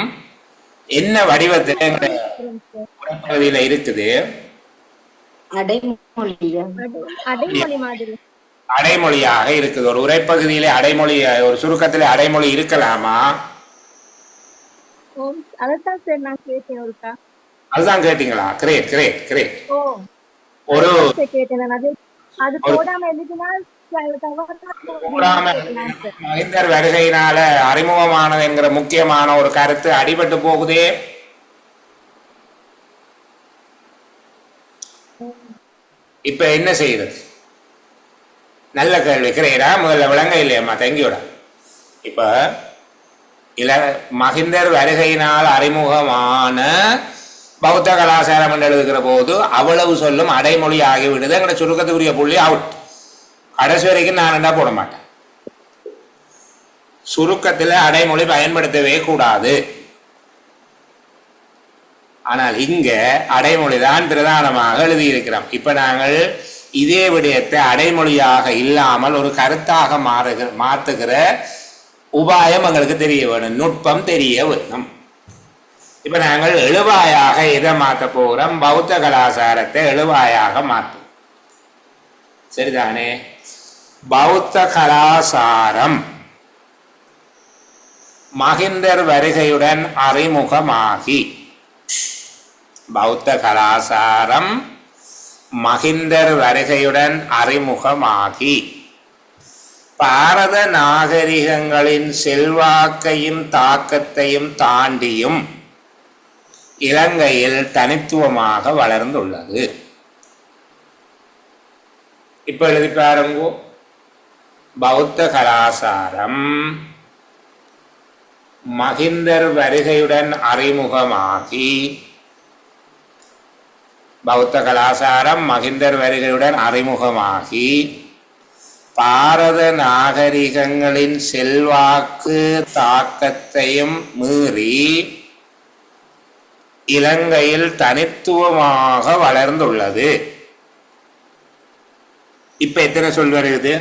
என்ன வடிவத்தில் இருக்குது? அடைமொழியாக இருக்குது. ஒரு உரைப்பகுதியிலே அடைமொழி, ஒரு சுருக்கத்திலே அடைமொழி இருக்கலாமா? அதுதான் கேட்டீங்களா? Great great great. ஒரு மஹிந்தர் வருகையினால அறிமுகமானது என்கிற முக்கியமான ஒரு கருத்து அடிபட்டு போகுதே. இப்ப என்ன செய்யுது? நல்ல கேள்வி. கிரேடா? முதல்ல விளங்க இல்லையம்மா, தங்கியோட. இப்ப மஹிந்தர் வருகையினால் அறிமுகமான பௌத்த கலாச்சாரம் என்று எழுதுகிற போது அவ்வளவு சொல்லும் அடைமொழி ஆகிவிடுது. எங்கட சுருக்கத்துக்குரிய புள்ளி அவுட். கடைசி வரைக்கும் நான் என்ன போட மாட்டேன். சுருக்கத்தில் அடைமொழி பயன்படுத்தவே கூடாது. ஆனால் இங்க அடைமொழிதான் பிரதானமாக எழுதியிருக்கிறோம். இப்ப நாங்கள் இதே விடயத்தை அடைமொழியாக இல்லாமல் ஒரு கருத்தாக மாற்றுகிற உபாயம் எங்களுக்கு தெரிய வேணும், நுட்பம் தெரிய வேணும். இப்ப நாங்கள் எழுவாயாக எதை மாற்ற போகிறோம்? பௌத்த கலாச்சாரத்தை எழுவாயாக மாற்றும். சரிதானே? பௌத்த கலாச்சாரம் மகிந்தர் வருகையுடன் அறிமுகமாகி, பௌத்த கலாச்சாரம் மகிந்தர் வருகையுடன் அறிமுகமாகி பாரத நாகரிகங்களின் செல்வாக்கையும் தாக்கத்தையும் தாண்டியும் இலங்கையில் தனித்துவமாக வளர்ந்துள்ளது. இப்ப எழுதி பாருங்க. பௌத்த கலாச்சாரம் மகிந்தர் வருகையுடன் அறிமுகமாகி, பௌத்த கலாச்சாரம் மகிந்தர் வருகையுடன் அறிமுகமாகி பாரத நாகரிகங்களின் செல்வாக்கு தாக்கத்தையும் மீறி இலங்கையில் தனித்துவமாக வளர்ந்துள்ளது. இப்ப எத்தனை சொல் வருது?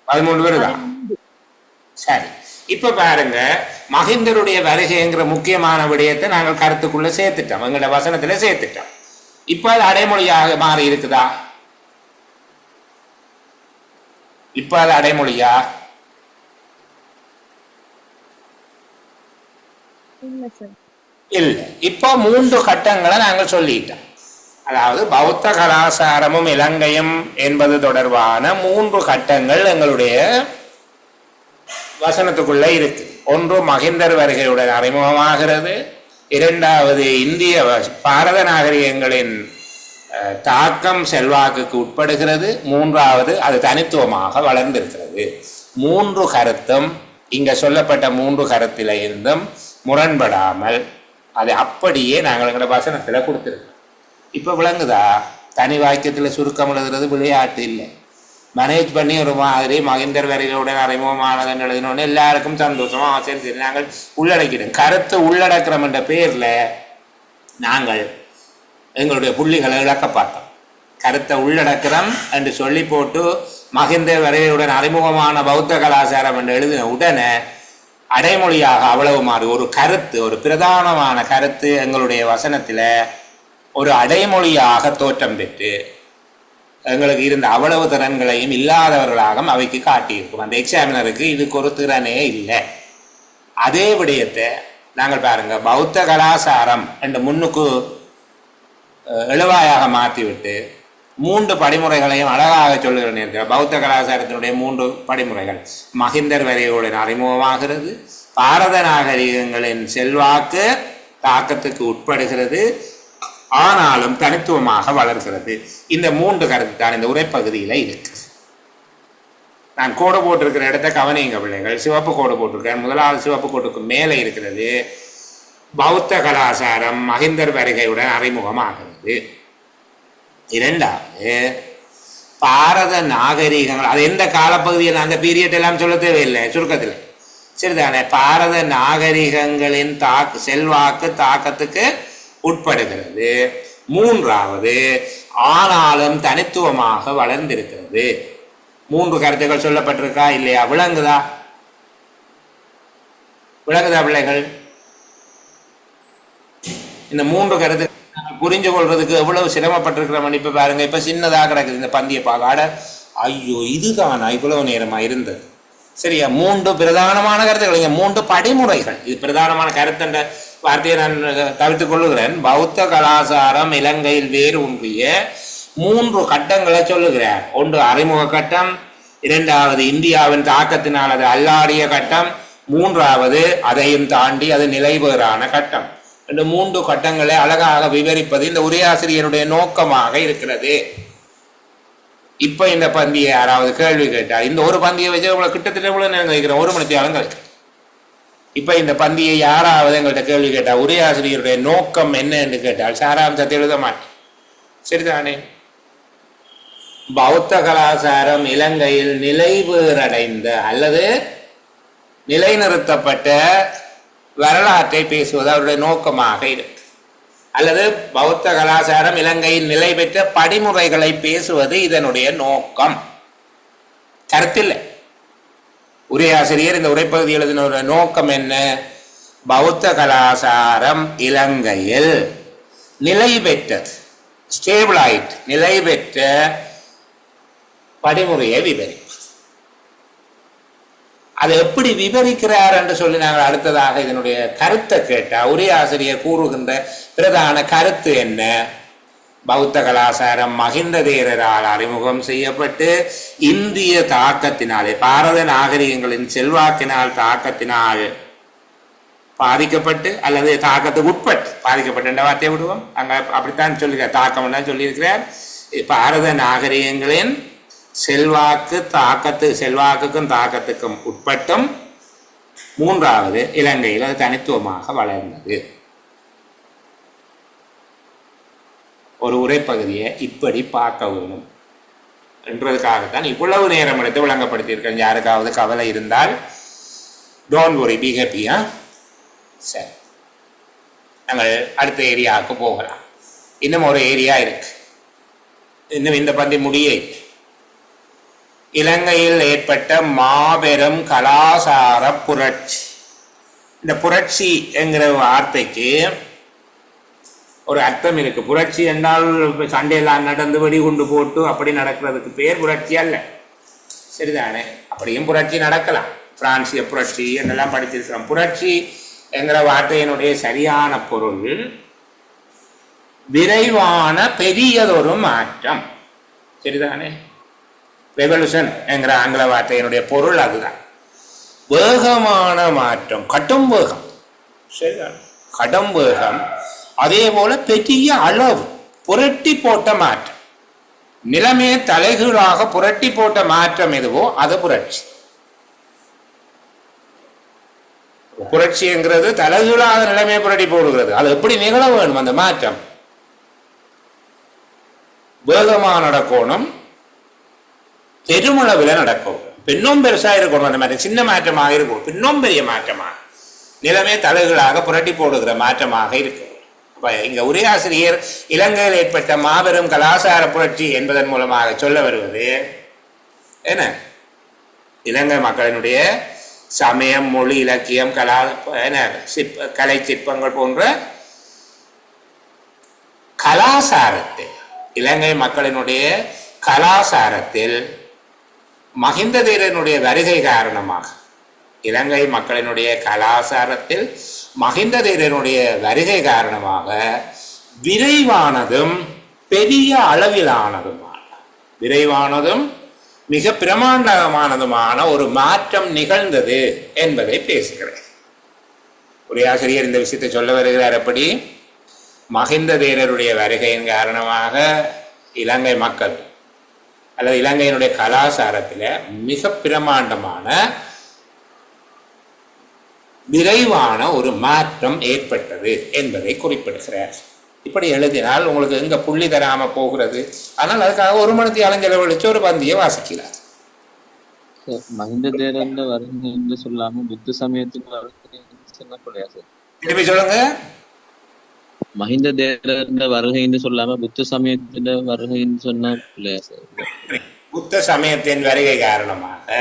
அது 13 வருதா? சரி, இப்ப பாருங்க, மகிந்தருடைய வருகைங்கிற முக்கியமான விடயத்தை நாங்கள் கருத்துக்குள்ள சேர்த்துட்டோம், எங்களோட வசனத்துல சேர்த்துட்டோம். இப்ப அது அடைமொழியாக மாறி இருக்குதா? இப்ப அது அடைமொழியா? இல்லை. இப்போ 3 கட்டங்களை நாங்கள் சொல்லிட்டோம். அதாவது பௌத்த கலாச்சாரமும் இலங்கையும் என்பது தொடர்பான 3 கட்டங்கள் எங்களுடைய வசனத்துக்குள்ள இருக்கு. ஒன்று மகிந்தர் வருகையுடன் அறிமுகமாகிறது, இரண்டாவது இந்திய பாரத நாகரிகங்களின் தாக்கம் செல்வாக்குக்கு உட்படுகிறது, மூன்றாவது அது தனித்துவமாக வளர்ந்திருக்கிறது. 3 கருத்தும் இங்க சொல்லப்பட்ட 3 கருத்தில இருந்தும் முரண்படாமல் அதை அப்படியே நாங்கள் எங்களோட வசனத்துல கொடுத்துருக்கோம். இப்ப விளங்குதா? தனி வாக்கியத்துல சுருக்கம் எழுதுறது விளையாட்டு இல்லை. மேனேஜ் பண்ணி ஒரு மாதிரி மகிந்தர் வருகையுடன் அறிமுகமானதுன்னு எழுதினோன்னு எல்லாருக்கும் சந்தோஷமா சரி சரி நாங்கள் உள்ளடக்கிடும். கருத்து உள்ளடக்கிறோம் என்ற பேர்ல நாங்கள் எங்களுடைய புள்ளிகளை இழக்க பார்த்தோம். கருத்தை உள்ளடக்கிறோம் என்று சொல்லி போட்டு மகிந்தர் வருகையுடன் அறிமுகமான பௌத்த கலாச்சாரம் என்று எழுதின உடனே அடைமொழியாக அவ்வளவு மாறி ஒரு கருத்து, ஒரு பிரதானமான கருத்து எங்களுடைய வசனத்துல ஒரு அடைமொழியாக தோற்றம் பெற்று எங்களுக்கு இருந்த அவ்வளவு திறன்களையும் இல்லாதவர்களாக அவைக்கு காட்டியிருக்கும். அந்த எக்ஸாமினருக்கு இதுக்கு ஒரு திறனே இல்லை. அதே விடயத்தை நாங்கள் பாருங்க, பௌத்த கலாச்சாரம் என்று முன்னுக்கு எழுவாயாக மாற்றிவிட்டு 3 படிமுறைகளையும் அழகாக சொல்லுகிறேன். பௌத்த கலாச்சாரத்தினுடைய 3 படிமுறைகள்: மகிந்தர் வருகையுடன் அறிமுகமாகிறது, பாரத நாகரிகங்களின் செல்வாக்கு தாக்கத்துக்கு உட்படுகிறது, ஆனாலும் தனித்துவமாக வளர்கிறது. இந்த 3 கருத்து தான் இந்த உரைப்பகுதியில இருக்கு. நான் கோடு போட்டிருக்கிற இடத்த கவனிங்க பிள்ளைகள். சிவப்பு கோடு போட்டிருக்கேன். முதலாவது சிவப்பு கோட்டுக்கு மேலே இருக்கிறது பௌத்த கலாச்சாரம் மகிந்தர் வருகையுடன் அறிமுகமாகிறது. இரண்டாவது பாரத நாகரிகங்கள். அது எந்த காலப்பகுதியில் அந்த பீரியட் எல்லாம் சொல்ல தேவையில்லை, சுருக்கத்தில் சரிதானே. பாரத நாகரிகங்களின் செல்வாக்கு தாக்கத்துக்கு உட்படுகிறது. மூன்றாவது ஆனாலும் தனித்துவமாக வளர்ந்திருக்கிறது. 3 கருத்துக்கள் சொல்லப்பட்டிருக்கா இல்லையா? விளங்குதா? விளங்குதா பிள்ளைகள்? இந்த 3 கருத்து புரிஞ்சு கொள்றதுக்கு எவ்வளவு சிரமப்பட்டிருக்கிறோம். இப்ப பாருங்க, இப்ப சின்னதாக கிடக்குது இந்த பந்திய பாகாட. ஐயோ, இதுதானா இவ்வளவு நேரமா இருந்தது? சரியா? 3 பிரதானமான கருத்துக்கள், 3 படிமுறைகள். இது பிரதானமான கருத்துன்ற வார்த்தையை நான் தவிர்த்துக் கொள்ளுகிறேன். பௌத்த கலாச்சாரம் இலங்கையில் வேறு ஒன்றிய 3 கட்டங்களை சொல்லுகிறார். ஒன்று அறிமுக கட்டம், இரண்டாவது இந்தியாவின் தாக்கத்தினால் அது அல்லாடிய கட்டம், மூன்றாவது அதையும் தாண்டி அது நிலைபெறான கட்டம். இந்த 3 கட்டங்களை அழகாக விவரிப்பது இந்த உரையாசிரியருடைய நோக்கமாக இருக்கிறது. இப்ப இந்த பந்தியை யாராவது கேள்வி கேட்டா, இந்த ஒரு பந்தியை வச்சு இவ்வளவு கிட்டத்தட்ட இவ்வளவு நேரம் கழிக்கிறோம், 1 மணி நேரம் கழிக்கிறோம். இப்ப இந்த பந்தியை யாராவது எங்கள்கிட்ட கேள்வி கேட்டா, உரையாசிரியருடைய நோக்கம் என்ன என்று கேட்டால் சாராம்சத்தை எழுத மாட்டேன். சரிதானே? பௌத்த கலாச்சாரம் இலங்கையில் நிலைவேறடைந்த அல்லது நிலைநிறுத்தப்பட்ட வரலாற்றை பேசுவது அவருடைய நோக்கமாக இருக்கு. அல்லது பௌத்த கலாச்சாரம் இலங்கையில் நிலை பெற்ற படிமுறைகளை பேசுவது இதனுடைய நோக்கம். கருத்தில்லை. உரையாசிரியர் இந்த உரைப்பகுதி எழுதின நோக்கம் என்ன? பௌத்த கலாச்சாரம் இலங்கையில் நிலை பெற்றது, ஸ்டேபிளாயிட், நிலை பெற்ற படிமுறையை விவரிப்பது. அதை எப்படி விவரிக்கிறார் என்று சொல்லி நாங்கள் அடுத்ததாக இதனுடைய கருத்தை கேட்டால், உரையாசிரியர் கூறுகின்ற பிரதான கருத்து என்ன? பௌத்த கலாச்சாரம் மகிந்த தேரரால் அறிமுகம் செய்யப்பட்டு இந்திய தாக்கத்தினாலே, பாரத நாகரிகங்களின் செல்வாக்கினால் தாக்கத்தினால் பாதிக்கப்பட்டு அல்லது தாக்கத்துக்கு உட்பட்டு, பாதிக்கப்பட்ட என்ற வார்த்தையை விடுவோம், அங்க அப்படித்தான் சொல்லியிருக்கார், தாக்கம் தான் சொல்லியிருக்கிறார். பாரத நாகரிகங்களின் செல்வாக்குக்கும் தாக்கத்துக்கும் உட்பட்டும், மூன்றாவது இலங்கையில் அது தனித்துவமாக வளர்ந்தது. ஒரு உரைப்பகுதியை இப்படி பார்க்க வேணும் என்றதுக்காகத்தான் இவ்வளவு நேரம் எடுத்து விளங்கப்படுத்தியிருக்கேன். யாருக்காவது கவலை இருந்தால் டோன்ட் வரி, பி ஹேப்பியா. சரி, நாங்கள் அடுத்த ஏரியாவுக்கு போகலாம். இன்னும் ஒரு ஏரியா இருக்கு, இன்னும் இந்த பந்தி முடியே. இலங்கையில் ஏற்பட்ட மாபெரும் கலாசார புரட்சி. இந்த புரட்சி என்கிற வார்த்தைக்கு ஒரு அர்த்தம் இருக்கு. புரட்சி என்றால் சண்டையெல்லாம் நடந்து வெடிகுண்டு போட்டு அப்படி நடக்கிறதுக்கு பேர் புரட்சி அல்ல. சரிதானே? அப்படியும் புரட்சி நடக்கலாம். பிரான்சிய புரட்சி என்றெல்லாம் படிச்சிருக்கிறோம். புரட்சி என்கிற வார்த்தையினுடைய சரியான பொருள் விரைவான பெரியதொரு மாற்றம். சரிதானே? ரெவல்யூஷன் என்கிற ஆங்கில வார்த்தையினுடைய பொருள் அதுதான். வேகமான மாற்றம், கடும் வேகம். சரிதான், கடும் வேகம். அதே போல பெரிய அளவு புரட்டி போட்ட மாற்றம், நிலைமையை தலைகீழாக புரட்டி போட்ட மாற்றம் எதுவோ அது புரட்சி. புரட்சிங்கிறது தலைகீழாக நிலைமையை புரட்டி போடுகிறது. அது எப்படி நிகழ வேணும்? அந்த மாற்றம் வேகமாக நடக்கணும், பெருமளவில் நடக்கும், பின்னும் பெருசா இருக்கணும். அந்த மாதிரி சின்ன மாற்றமாக இருக்கும், பின்னும் பெரிய மாற்றமாக, நிலைமை தலைகளாக புரட்டி போடுகிற மாற்றமாக இருக்கும். இங்க உரையாசிரியர் இலங்கையில் ஏற்பட்ட மாபெரும் கலாச்சார புரட்சி என்பதன் மூலமாக சொல்ல வருவது என்ன? இலங்கை மக்களினுடைய சமயம், மொழி, இலக்கியம், கலை சிற்பங்கள் போன்ற கலாச்சாரத்தில், இலங்கை மக்களினுடைய கலாச்சாரத்தில் மகிந்த தேரனுடைய வருகை காரணமாக, இலங்கை மக்களினுடைய கலாச்சாரத்தில் மகிந்த தேரனுடைய வருகை காரணமாக விரைவானதும் பெரிய அளவிலானதுமான, விரைவானதும் மிக பிரமாண்டமானதுமான ஒரு மாற்றம் நிகழ்ந்தது என்பதை பேசுகிறேன். உரையாசிரியர் இந்த விஷயத்தை சொல்ல வருகிறார். எப்படி? மகிந்த தேரருடைய வருகையின் காரணமாக இலங்கை மக்கள் அல்லது இலங்கையினுடைய கலாச்சாரத்தில் மிக பிரமாண்டமான விரைவான ஒரு மாற்றம் ஏற்பட்டது என்பதை குறிப்பிடுகிறார். இப்படி எழுதினால் உங்களுக்கு எங்க புள்ளி தராம போகிறது. ஆனால் அதுக்காக 1 மணி அலைஞ்செலவழிச்சு ஒரு பந்தியை வாசிக்கிறார். மகிந்த தேரன் வருகை என்று சொல்லாம புத்த சமயத்துக்கு வருகை சார். திருப்பி சொல்லுங்க. மகிந்த தேரன் வருகைன்னு சொல்லாம புத்த சமயத்தின் வருகைன்னு சொன்னா இல்லையா சார்? புத்த சமயத்தின் வருகை காரணமாக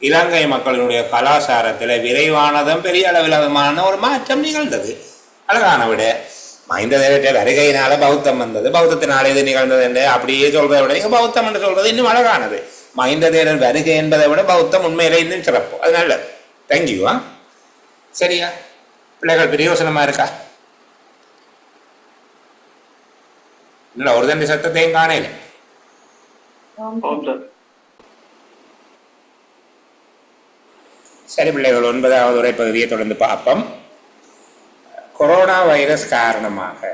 இலங்கை மக்களினுடைய கலாச்சாரத்தில் விரைவானதும் பெரிய அளவிலான ஒரு மாற்றம் நிகழ்ந்தது. அழகான விட மகிந்த தேவருடைய வருகையினால பௌத்தம் வந்தது, பௌத்தத்தினால இது நிகழ்ந்தது என்று அப்படியே சொல்றதை விட நீங்க பௌத்தம் என்று சொல்றது இன்னும் அழகானது. மகிந்த தேவர் வருகை என்பதை விட பௌத்தம் உண்மையில இன்னும் சிறப்பு. அது நல்லது. தேங்க்யூ. சரியா பிள்ளைகள்? பிரயோசனமா இருக்கா? இல்ல ஒரு தண்டி சத்தத்தையும் காணல. சரி பிள்ளைகள், 9வது உரைப்பகுதியை தொடர்ந்து பார்ப்போம். கொரோனா வைரஸ் காரணமாக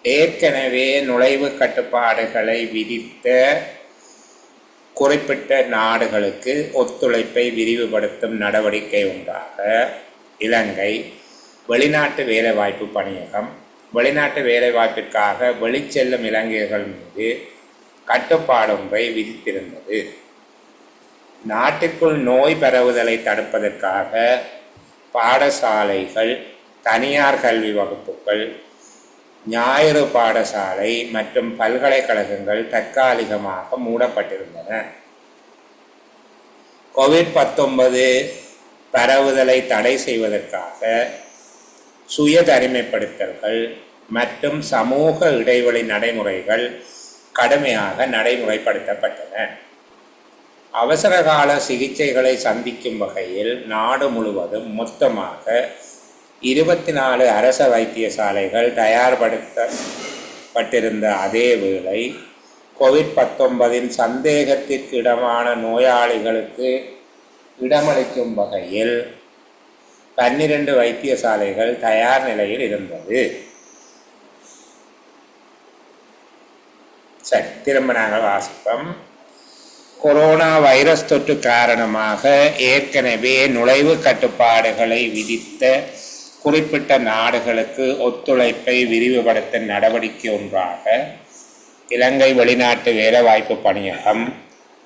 ஏற்கனவே நுழைவு கட்டுப்பாடுகளை விதித்த குறிப்பிட்ட நாடுகளுக்கு ஒத்துழைப்பை விரிவுபடுத்தும் நடவடிக்கை ஒன்றாக இலங்கை வெளிநாட்டு வேலைவாய்ப்பு பணியகம் வெளிநாட்டு வேலைவாய்ப்பிற்காக வெளிச்செல்லும் இலங்கையர்கள் மீது கட்டுப்பாடொன்றை விதித்திருந்தது. நாட்டிற்குள் நோய் பரவுதலை தடுப்பதற்காக பாடசாலைகள், தனியார் கல்வி வகுப்புகள், ஞாயிறு பாடசாலை மற்றும் பல்கலைக்கழகங்கள் தற்காலிகமாக மூடப்பட்டிருந்தன. கோவிட்-19 பரவுதலை தடை செய்வதற்காக சுய தனிமைப்படுத்தல்கள் மற்றும் சமூக இடைவெளி நடைமுறைகள் கடுமையாக நடைமுறைப்படுத்தப்பட்டன. அவசரகால சிகிச்சைகளை சந்திக்கும் வகையில் நாடு முழுவதும் மொத்தமாக 24 அரச வைத்தியசாலைகள் தயார்படுத்தப்பட்டிருந்த அதே வேளை கோவிட்-19 சந்தேகத்திற்கு இடமான நோயாளிகளுக்கு இடமளிக்கும் வகையில் 12 வைத்தியசாலைகள் தயார் நிலையில் இருந்தது. சரி, திரும்ப நாங்கள் வாசிப்போம். கொரோனா வைரஸ் தொற்று காரணமாக ஏற்கனவே நுழைவு கட்டுப்பாடுகளை விதித்த குறிப்பிட்ட நாடுகளுக்கு ஒத்துழைப்பை விரிவுபடுத்த நடவடிக்கை ஒன்றாக இலங்கை வெளிநாட்டு வேலைவாய்ப்பு பணியகம்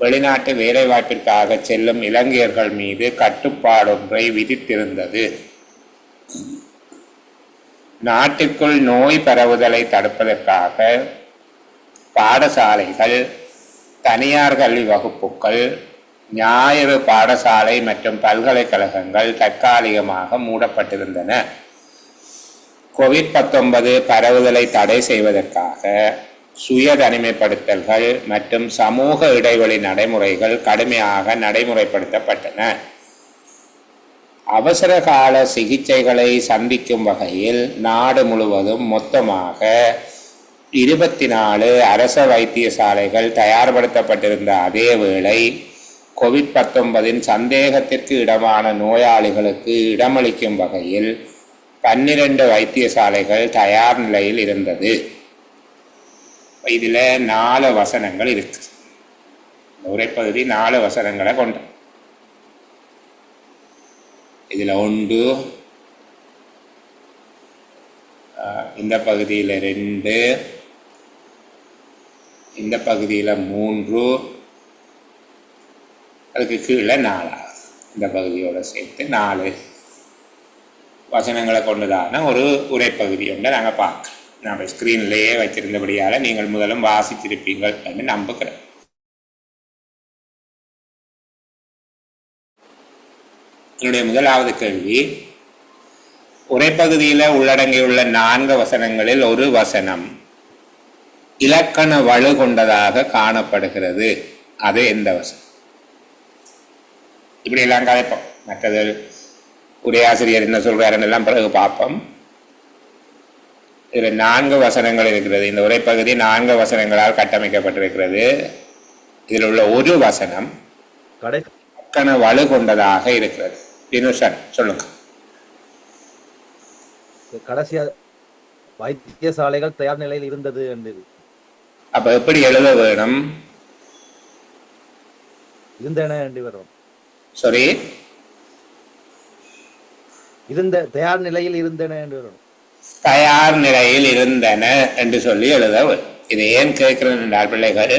வெளிநாட்டு வேலைவாய்ப்பிற்காக செல்லும் இலங்கையர்கள் மீது கட்டுப்பாடொன்றை விதித்திருந்தது. நாட்டிற்குள் நோய் பரவுதலை தடுப்பதற்காக பாடசாலைகள், தனியார் கல்வி வகுப்புகள், ஞாயிறு பாடசாலை மற்றும் பல்கலைக்கழகங்கள் தற்காலிகமாக மூடப்பட்டிருந்தன. கோவிட்-19 பரவுதலை தடை செய்வதற்காக சுய தனிமைப்படுத்தல்கள் மற்றும் சமூக இடைவெளி நடைமுறைகள் கடுமையாக நடைமுறைப்படுத்தப்பட்டன. அவசர கால சிகிச்சைகளை சந்திக்கும் வகையில் நாடு முழுவதும் மொத்தமாக 24 அரச வைத்தியசாலைகள் தயார்படுத்தப்பட்டிருந்த அதே வேளை கோவிட்-19 சந்தேகத்திற்கு இடமான நோயாளிகளுக்கு இடமளிக்கும் வகையில் 12 வைத்தியசாலைகள் தயார் நிலையில் இருந்தது. இதில் 4 வசனங்கள் இருக்கு. இந்த உரைப்பகுதி 4 வசனங்களை கொண்ட. இதில் 1, இந்த பகுதியில் 2, இந்த பகுதியில் 3, அதுக்கு கீழே 4, இந்த பகுதியோடு சேர்த்து 4 வசனங்களை கொண்டதான ஒரு உரைப்பகுதி ஒன்றை நாங்கள் பார்க்க நம்ம ஸ்க்ரீன்லேயே வச்சிருந்தபடியால் நீங்கள் முதலும் வாசித்திருப்பீங்கள் என்று நம்புகிறேன். என்னுடைய முதலாவது கேள்வி, உரைப்பகுதியில் உள்ளடங்கியுள்ள 4 வசனங்களில் ஒரு வசனம் இலக்கண வலு கொண்டதாக காணப்படுகிறது. அது எந்த வசனம்? இப்படி எல்லாம் கதைப்போம். மற்றது உரையாசிரியர் என்ன சொல்றாருன்னு எல்லாம் பிறகு பார்ப்போம். இதில் 4 வசனங்கள் இருக்கிறது. இந்த உரைப்பகுதி 4 வசனங்களால் கட்டமைக்கப்பட்டிருக்கிறது. இதில் உள்ள ஒரு வசனம் இலக்கண வலு கொண்டதாக இருக்கிறது. வினுஷன் சொல்லுங்க. கடைசியா வைத்தியசாலைகள் தயார் நிலையில் இருந்தது என்று. அப்ப எப்படி எழுத வேணும்? இருந்தன என்று வரும். சாரி, இருந்த தயார் நிலையில் இருந்தன என்று வரும். தயார் நிலையில் இருந்தன என்று சொல்லி எழுத வேணும். இதை ஏன் கேட்கிறேன் என்றால், பிள்ளைகள்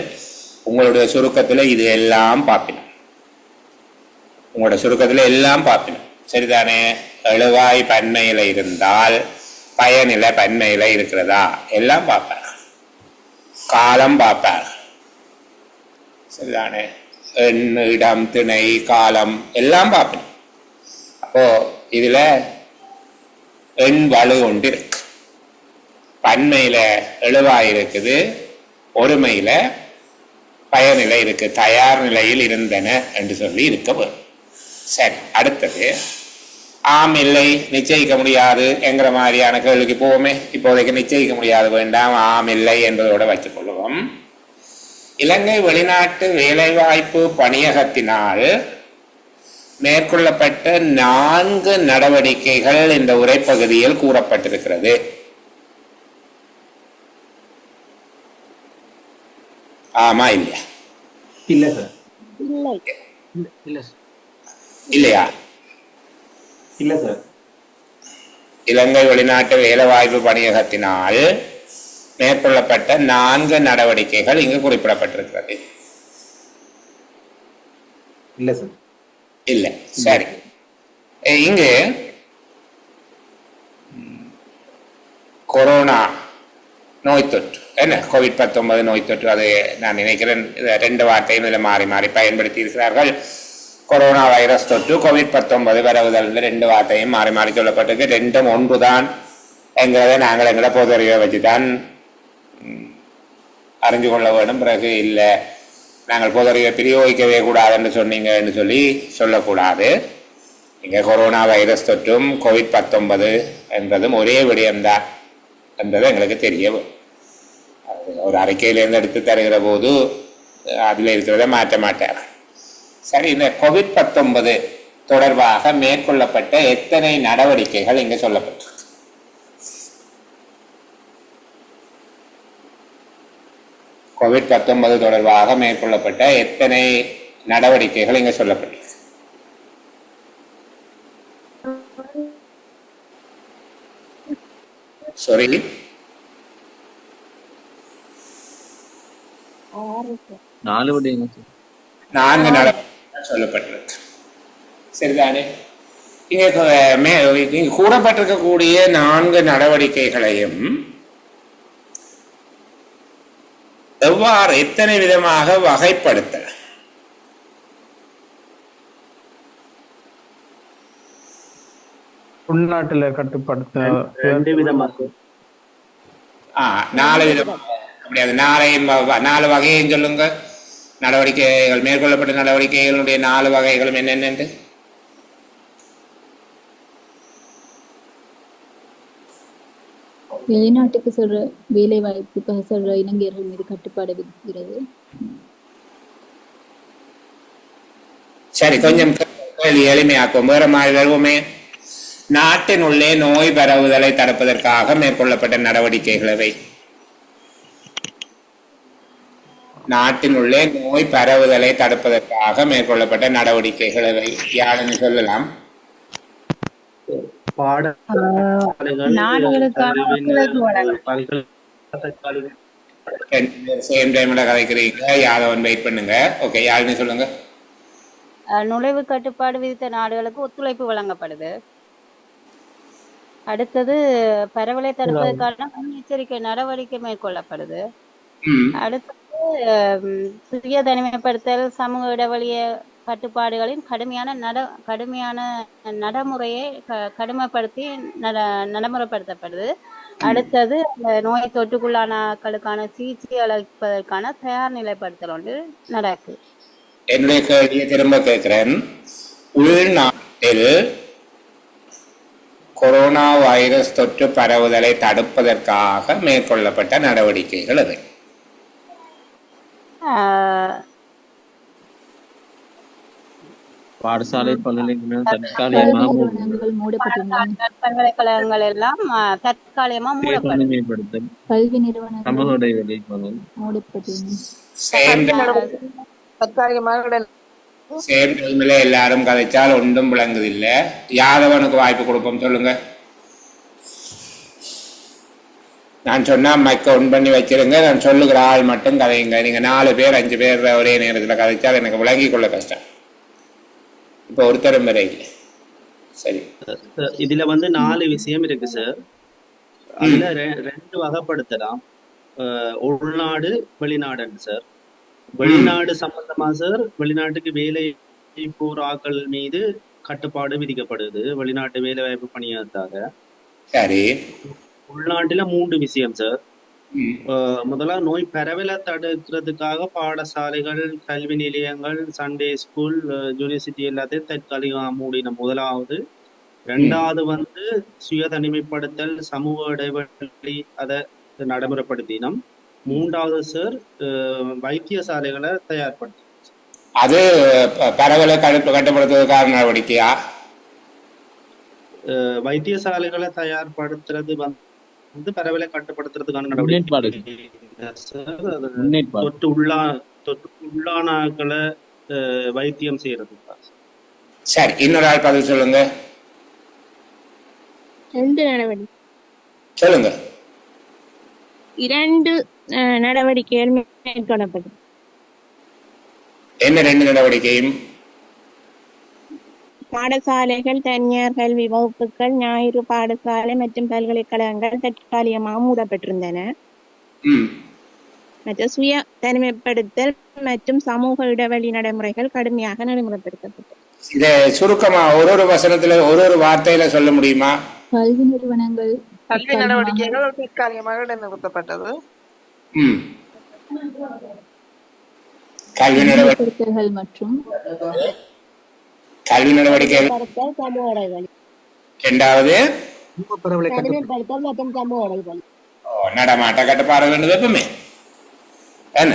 உங்களுடைய சுருக்கத்தில் இது எல்லாம் பார்ப்பினோம். உங்களோட சுருக்கத்தில் எல்லாம் பார்ப்பினோம். சரிதானே? எழுவாய் பன்மையில் இருந்தால் பயனில பன்மையில் இருக்கிறதா எல்லாம் பார்ப்பாங்க. காலம் பார்ப்பாங்க. சரிதானே? எண், இடம், திணை, காலம் எல்லாம் பார்ப்போம். அப்போ இதுல எண் வலு ஒன்று இருக்கு. பன்மையில எழுவாய் இருக்குது, ஒருமையில பயனிலை இருக்கு. தயார் நிலையில் இருந்தன என்று சொல்லி இருக்க வரும். சரி, அடுத்தது ஆம் இல்லை நிச்சயிக்க முடியாது என்கிற மாதிரியான கேள்விக்கு போவோமே. இப்போதைக்கு நிச்சயிக்க முடியாது வேண்டாம், ஆம் இல்லை என்பதோட வச்சுக் கொள்வோம். இலங்கை வெளிநாட்டு வேலைவாய்ப்பு பணியகத்தினால் மேற்கொள்ளப்பட்ட 4 நடவடிக்கைகள் இந்த உரைப்பகுதியில் கூறப்பட்டிருக்கிறது. ஆமா இல்லையா? இல்ல சார். இல்லை. இல்லையா? இல்ல சார். இலங்கை வெளிநாட்டு வேலைவாய்ப்பு பணியகத்தினால் மேற்கொள்ளப்பட்ட 4 நடவடிக்கைகள் இங்கு குறிப்பிடப்பட்டிருக்கிறது. இல்ல சார். இல்ல. சரி, இங்கு கொரோனா நோய் தொற்று என்ன COVID-19 நோய் தொற்று, அது நான் நினைக்கிறேன் 2 வார்த்தையும் இதில் மாறி மாறி பயன்படுத்தி இருக்கிறார்கள். கொரோனா வைரஸ் தொற்று, COVID-19 பரவுதல், 2 வார்த்தையும் மாறி மாறி சொல்லப்பட்டிருக்கு. 2ம் ஒன்றுதான் என்கிறத நாங்கள் எங்களை பொதறிவை வச்சு தான் அறிஞ்சு கொள்ள வேண்டும். பிறகு இல்லை நாங்கள் பொதறிவை பிரயோகிக்கவே கூடாதுன்னு சொன்னீங்கன்னு சொல்லக்கூடாது. இங்கே கொரோனா வைரஸ் தொற்றும் COVID-19 என்றதும் ஒரே விடயம்தான் என்றது எங்களுக்கு தெரிய ஒரு அறிக்கையிலேருந்து எடுத்து தருகிற போது அதில் இருக்கிறத மாற்ற மாட்டார். சரி, இந்த COVID-19 தொடர்பாக மேற்கொள்ளப்பட்ட எத்தனை நடவடிக்கைகள் இங்கே சொல்லப்பட்டிருக்கு? COVID-19 தொடர்பாக மேற்கொள்ளப்பட்ட எத்தனை நடவடிக்கைகள் இங்கே சொல்லப்பட்டிருக்கு? சாரி, 4 விடயங்கள் 4 நடவடிக்கைகள் சொல்லப்பட்டிருக்கு. சரிதானே? இங்கே கூறப்பட்டிருக்கக்கூடிய 4 நடவடிக்கைகளையும் எவ்வாறு எத்தனை விதமாக வகைப்படுத்த? உள்நாட்டுல கட்டுப்படுத்த 2 விதமாக 4 விதமாக. அப்படியாது 4 வகையும் சொல்லுங்க. நடவடிக்கைகள் மேற்கொள்ளப்பட்ட நடவடிக்கைகளுடைய 4 வகைகளும் என்னென்னு? வெளிநாட்டுக்கு சொல்ற வேலை வாய்ப்புக்காக சொல்ற இளைஞர்கள் மீது கட்டுப்பாடு விதிக்கிறது. சரி, கொஞ்சம் எளிமையாக்கும். வேற மாதிரி வருவோமே. நாட்டின் உள்ளே நோய் பரவுதலை தடுப்பதற்காக மேற்கொள்ளப்பட்ட நடவடிக்கைகளை நாட்டின் உள்ளே நோய் பரவுதலை தடுப்பதற்காக மேற்கொள்ளப்பட்ட நடவடிக்கைகளை யாருன்னு சொல்லலாம்? சேம் டைம்ல கதைக்கிறீங்க. யாதவன் வெயிட் பண்ணுங்க. ஓகே, யாருன்னு சொல்லுங்க. நுழைவு கட்டுப்பாடு விதித்த நாடுகளுக்கு ஒத்துழைப்பு வழங்கப்படுது. அடுத்தது பரவலை தடுப்பதற்கான முன்னெச்சரிக்கை நடவடிக்கை மேற்கொள்ளப்படுது. அடுத்தது சுய தனிமைப்படுத்தல், சமூக இடைவெளிய கட்டுப்பாடுகளின் கடுமையான நடைமுறையை கடுமைப்படுத்தி நடைமுறைப்படுத்தப்படுது. அடுத்தது நோய் தொற்றுக்குள்ளானக்களுக்கான சிகிச்சை அளிப்பதற்கான தயார் நிலைப்படுத்தல் ஒன்று நடக்குது. என்னுடைய கேள்வியை திரும்ப கேட்கிறேன். உள்நாட்டில் கொரோனா வைரஸ் தொற்று பரவுதலை தடுப்பதற்காக மேற்கொள்ளப்பட்ட நடவடிக்கைகள் அது? பாடசாலை தற்காலிகமாக பல்கலைக்கழகங்கள் எல்லாம் தற்காலிகமா மூடப்படும். கல்வி நிறுவனங்கள் சமூக இடைவெளி சேம் டைம்ல எல்லாரும் கதைச்சால் ஒன்றும் விளங்குது இல்ல. யாதவனுக்கு வாய்ப்பு கொடுப்போம், சொல்லுங்க. நான் சொன்னா மைக்க ஒன் பண்ணி வச்சிருங்க. நான் சொல்லுகிற ஆள் மட்டும் கதைங்க. நீங்க 4 பேர் 5 பேர் ஒரே நேரத்தில் கதைச்சால் எனக்கு விளங்கி கொள்ள கஷ்டம். இப்ப ஒருத்தரும் வரை இல்லை. சரி, இதுல 4 விஷயம் இருக்கு சார். அதுல 2 வகைப்படுத்தலாம். உள்நாடு, வெளிநாடுன்னு சார். வெளிநாடு சம்பந்தமா சார், வெளிநாட்டுக்கு வேலை போற ஆட்கள் மீது கட்டுப்பாடு விதிக்கப்படுது வெளிநாட்டு வேலை வாய்ப்பு பணியாற்றாக. சரி, உள்நாட்டுல 3 விஷயம் சார். முதல்ல நோய் பரவலை தடுக்கிறதுக்காக பாடசாலைகள், கல்வி நிலையங்கள், சண்டே ஸ்கூல், யூனிவர்சிட்டி எல்லாத்தையும் தற்காலிகமாக மூடின முதலாவது. 2வது சுய தனிமைப்படுத்தல், சமூக இடைவெளி அதை நடைமுறைப்படுத்தினோம். 3வது சார் வைத்தியசாலைகளை தயார்படுத்த. அது பரவலை கட்டுப்படுத்துவதற்கான நடவடிக்கையா? வைத்தியசாலைகளை தயார்படுத்துறது பரவலை கட்டுப்படுத்துறதுக்கான நடவடிக்கை. தொற்று உள்ளானாக்களை வைத்தியம் செய்யறதுக்கா? சரி, இன்னொரு ஆள் பதில் சொல்லுங்க. 2 நடவடிக்கை. சொல்லுங்க. 2 நடவடிக்கைகள் மேற்கொள்ளப்படும். என்ன 2 நடவடிக்கையும்? பாடசாலைகள், தனியார் கல்வி வகுப்புகள், ஞாயிறு பாடசாலை மற்றும் பல்கலைக்கழகங்கள் தற்காலிகமாக மூடப்பட்டிருந்தன. மற்றும் சுய தனிமைப்படுத்தல் மற்றும் சமூக இடைவெளி நடைமுறைகள் கடுமையாக நடைமுறைப்படுத்தப்பட்டது. இத சுருக்கமா ஒரு வசனத்துல ஒரு வார்த்தையில சொல்ல முடியுமா? கல்வி நிறுவனங்கள் கல்வி நடவடிக்கைகள் தற்காலிகமாக இடைநிறுத்தப்பட்டது. கல்வி நடவடிக்கைகள் மற்றும் கல்வி நடவடிக்கைகள். இரண்டாவது நடமாட்ட கட்டுப்பாடுகள் வெப்பமே என்ன?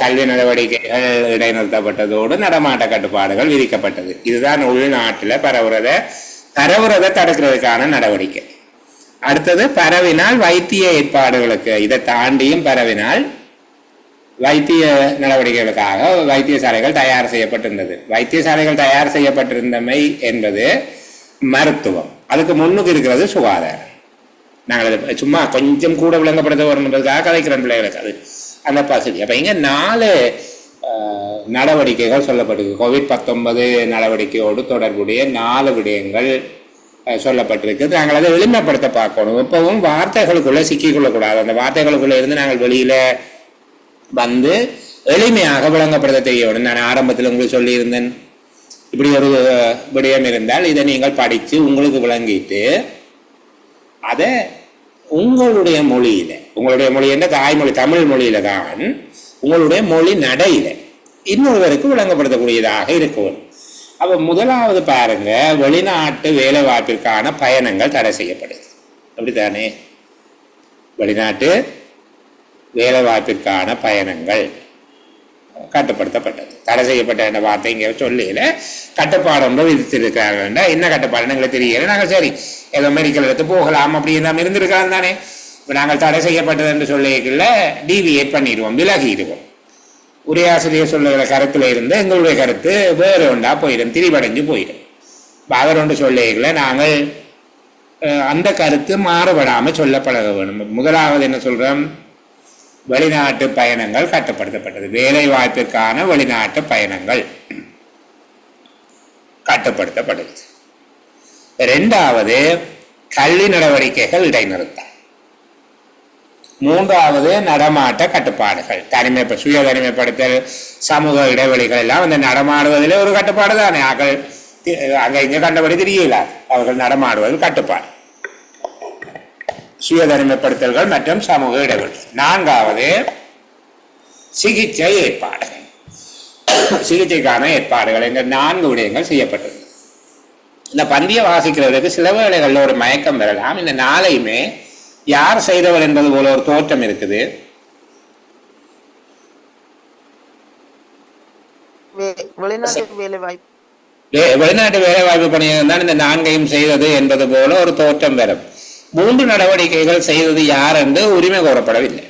கல்வி நடவடிக்கைகள் இடைநிறுத்தப்பட்டதோடு நடமாட்ட கட்டுப்பாடுகள் விதிக்கப்பட்டது. இதுதான் உள்நாட்டில் பரவுறதை தடுக்கிறதுக்கான நடவடிக்கை. அடுத்தது பரவினால் வைத்திய ஏற்பாடுகளுக்கு, இதை தாண்டியும் பரவினால் வைத்திய நடவடிக்கைகளுக்காக வைத்தியசாலைகள் தயார் செய்யப்பட்டிருந்தது. வைத்தியசாலைகள் தயார் செய்யப்பட்டிருந்தமை என்பது மருத்துவம், அதுக்கு முன்னுக்கு இருக்கிறது சுகாதாரம். நாங்கள் சும்மா கொஞ்சம் கூட விளங்கப்படுத்த வரணுன்றதுக்காக கதைக்கிறோம் பிள்ளைகளுக்கு, அது அந்த பகுதி. அப்போ இங்கே 4 நடவடிக்கைகள் சொல்லப்பட்டிருக்கு. COVID-19 நடவடிக்கையோடு தொடர்புடைய 4 விடயங்கள் சொல்லப்பட்டிருக்கு. நாங்கள் அதை எளிமைப்படுத்த பார்க்கணும். இப்பவும் வார்த்தைகளுக்குள்ளே சிக்கிக்கொள்ளக்கூடாது. அந்த வார்த்தைகளுக்குள்ளே இருந்து நாங்கள் வெளியில் வந்து எளிமையாக விளங்கப்படுத்த தெரியணும். நான் ஆரம்பத்தில் உங்களுக்கு சொல்லியிருந்தேன், இப்படி ஒரு விடயம் இருந்தால் இதை நீங்கள் படித்து உங்களுக்கு விளங்கிட்டு அதை உங்களுடைய மொழியில, உங்களுடைய மொழி என்ற தாய்மொழி தமிழ் மொழியில தான் உங்களுடைய மொழி நடையில இன்னொருவருக்கு விளங்கப்படுத்தக்கூடியதாக இருக்கும். அப்ப முதலாவது பாருங்க, வெளிநாட்டு வேலை வாய்ப்பிற்கான பயணங்கள் தடை செய்யப்படுது. அப்படித்தானே? வெளிநாட்டு வேலை வாய்ப்பிற்கான பயணங்கள் கட்டுப்படுத்தப்பட்டது. தடை செய்யப்பட்ட என்ற வார்த்தை இங்கே சொல்லல, கட்டுப்பாடு ஒன்று விதித்திருக்கிறாங்க. என்ன கட்டுப்பாடு எங்களுக்கு தெரியல. நாங்கள் சரி ஏதோ மெடிக்கல் எடுத்து போகலாம் அப்படி நம்ம இருந்திருக்காங்க தானே. இப்போ நாங்கள் தடை செய்யப்பட்டது என்று சொல்லிக்கல டீவியேட் பண்ணிடுவோம், விலகிடுவோம். உரையாசிரியர் சொல்லுகிற கருத்துல இருந்து எங்களுடைய கருத்து வேறு ஒன்றா போயிடும், திரிவடைஞ்சு போயிடும். அவர் ஒன்று சொல்லிக்கல நாங்கள் அந்த கருத்து மாறுபடாமல் சொல்ல பழக வேணும். முதலாவது என்ன சொல்றோம்? வெளிநாட்டு பயணங்கள் கட்டுப்படுத்தப்பட்டது. வேலை வாய்ப்பிற்கான வெளிநாட்டு பயணங்கள் கட்டுப்படுத்தப்படுது. 2வது கல்வி நடவடிக்கைகள் இடைநிறுத்தம். 3வது நடமாட்ட கட்டுப்பாடுகள், சுய தனிமைப்படுத்தல், சமூக இடைவெளிகள் எல்லாம் அந்த நடமாடுவதில் ஒரு கட்டுப்பாடு தானே. அங்க இங்க கண்டபடி தெரியல, அவர்கள் நடமாடுவதில் கட்டுப்பாடு, சுய தனிமைப்படுத்தல்கள் மற்றும் சமூக இடைவெளி. 4வது சிகிச்சை ஏற்பாடுகள், சிகிச்சைக்கான ஏற்பாடுகள். இந்த 4 விடயங்கள் செய்யப்பட்டது. இந்த பந்தியை வாசிக்கிறதுக்கு சில வேளைகளில் ஒரு மயக்கம் வரலாம். இந்த 4ஐயுமே யார் செய்தவர் என்பது போல ஒரு தோற்றம் இருக்குது. வெளிநாட்டு வேலை வாய்ப்பு பணியாக தான் இந்த 4ஐயும் செய்தது என்பது போல ஒரு தோற்றம் வரும். 3 நடவடிக்கைகள் செய்தது யார் என்று உரிமை கோரப்படவில்லை.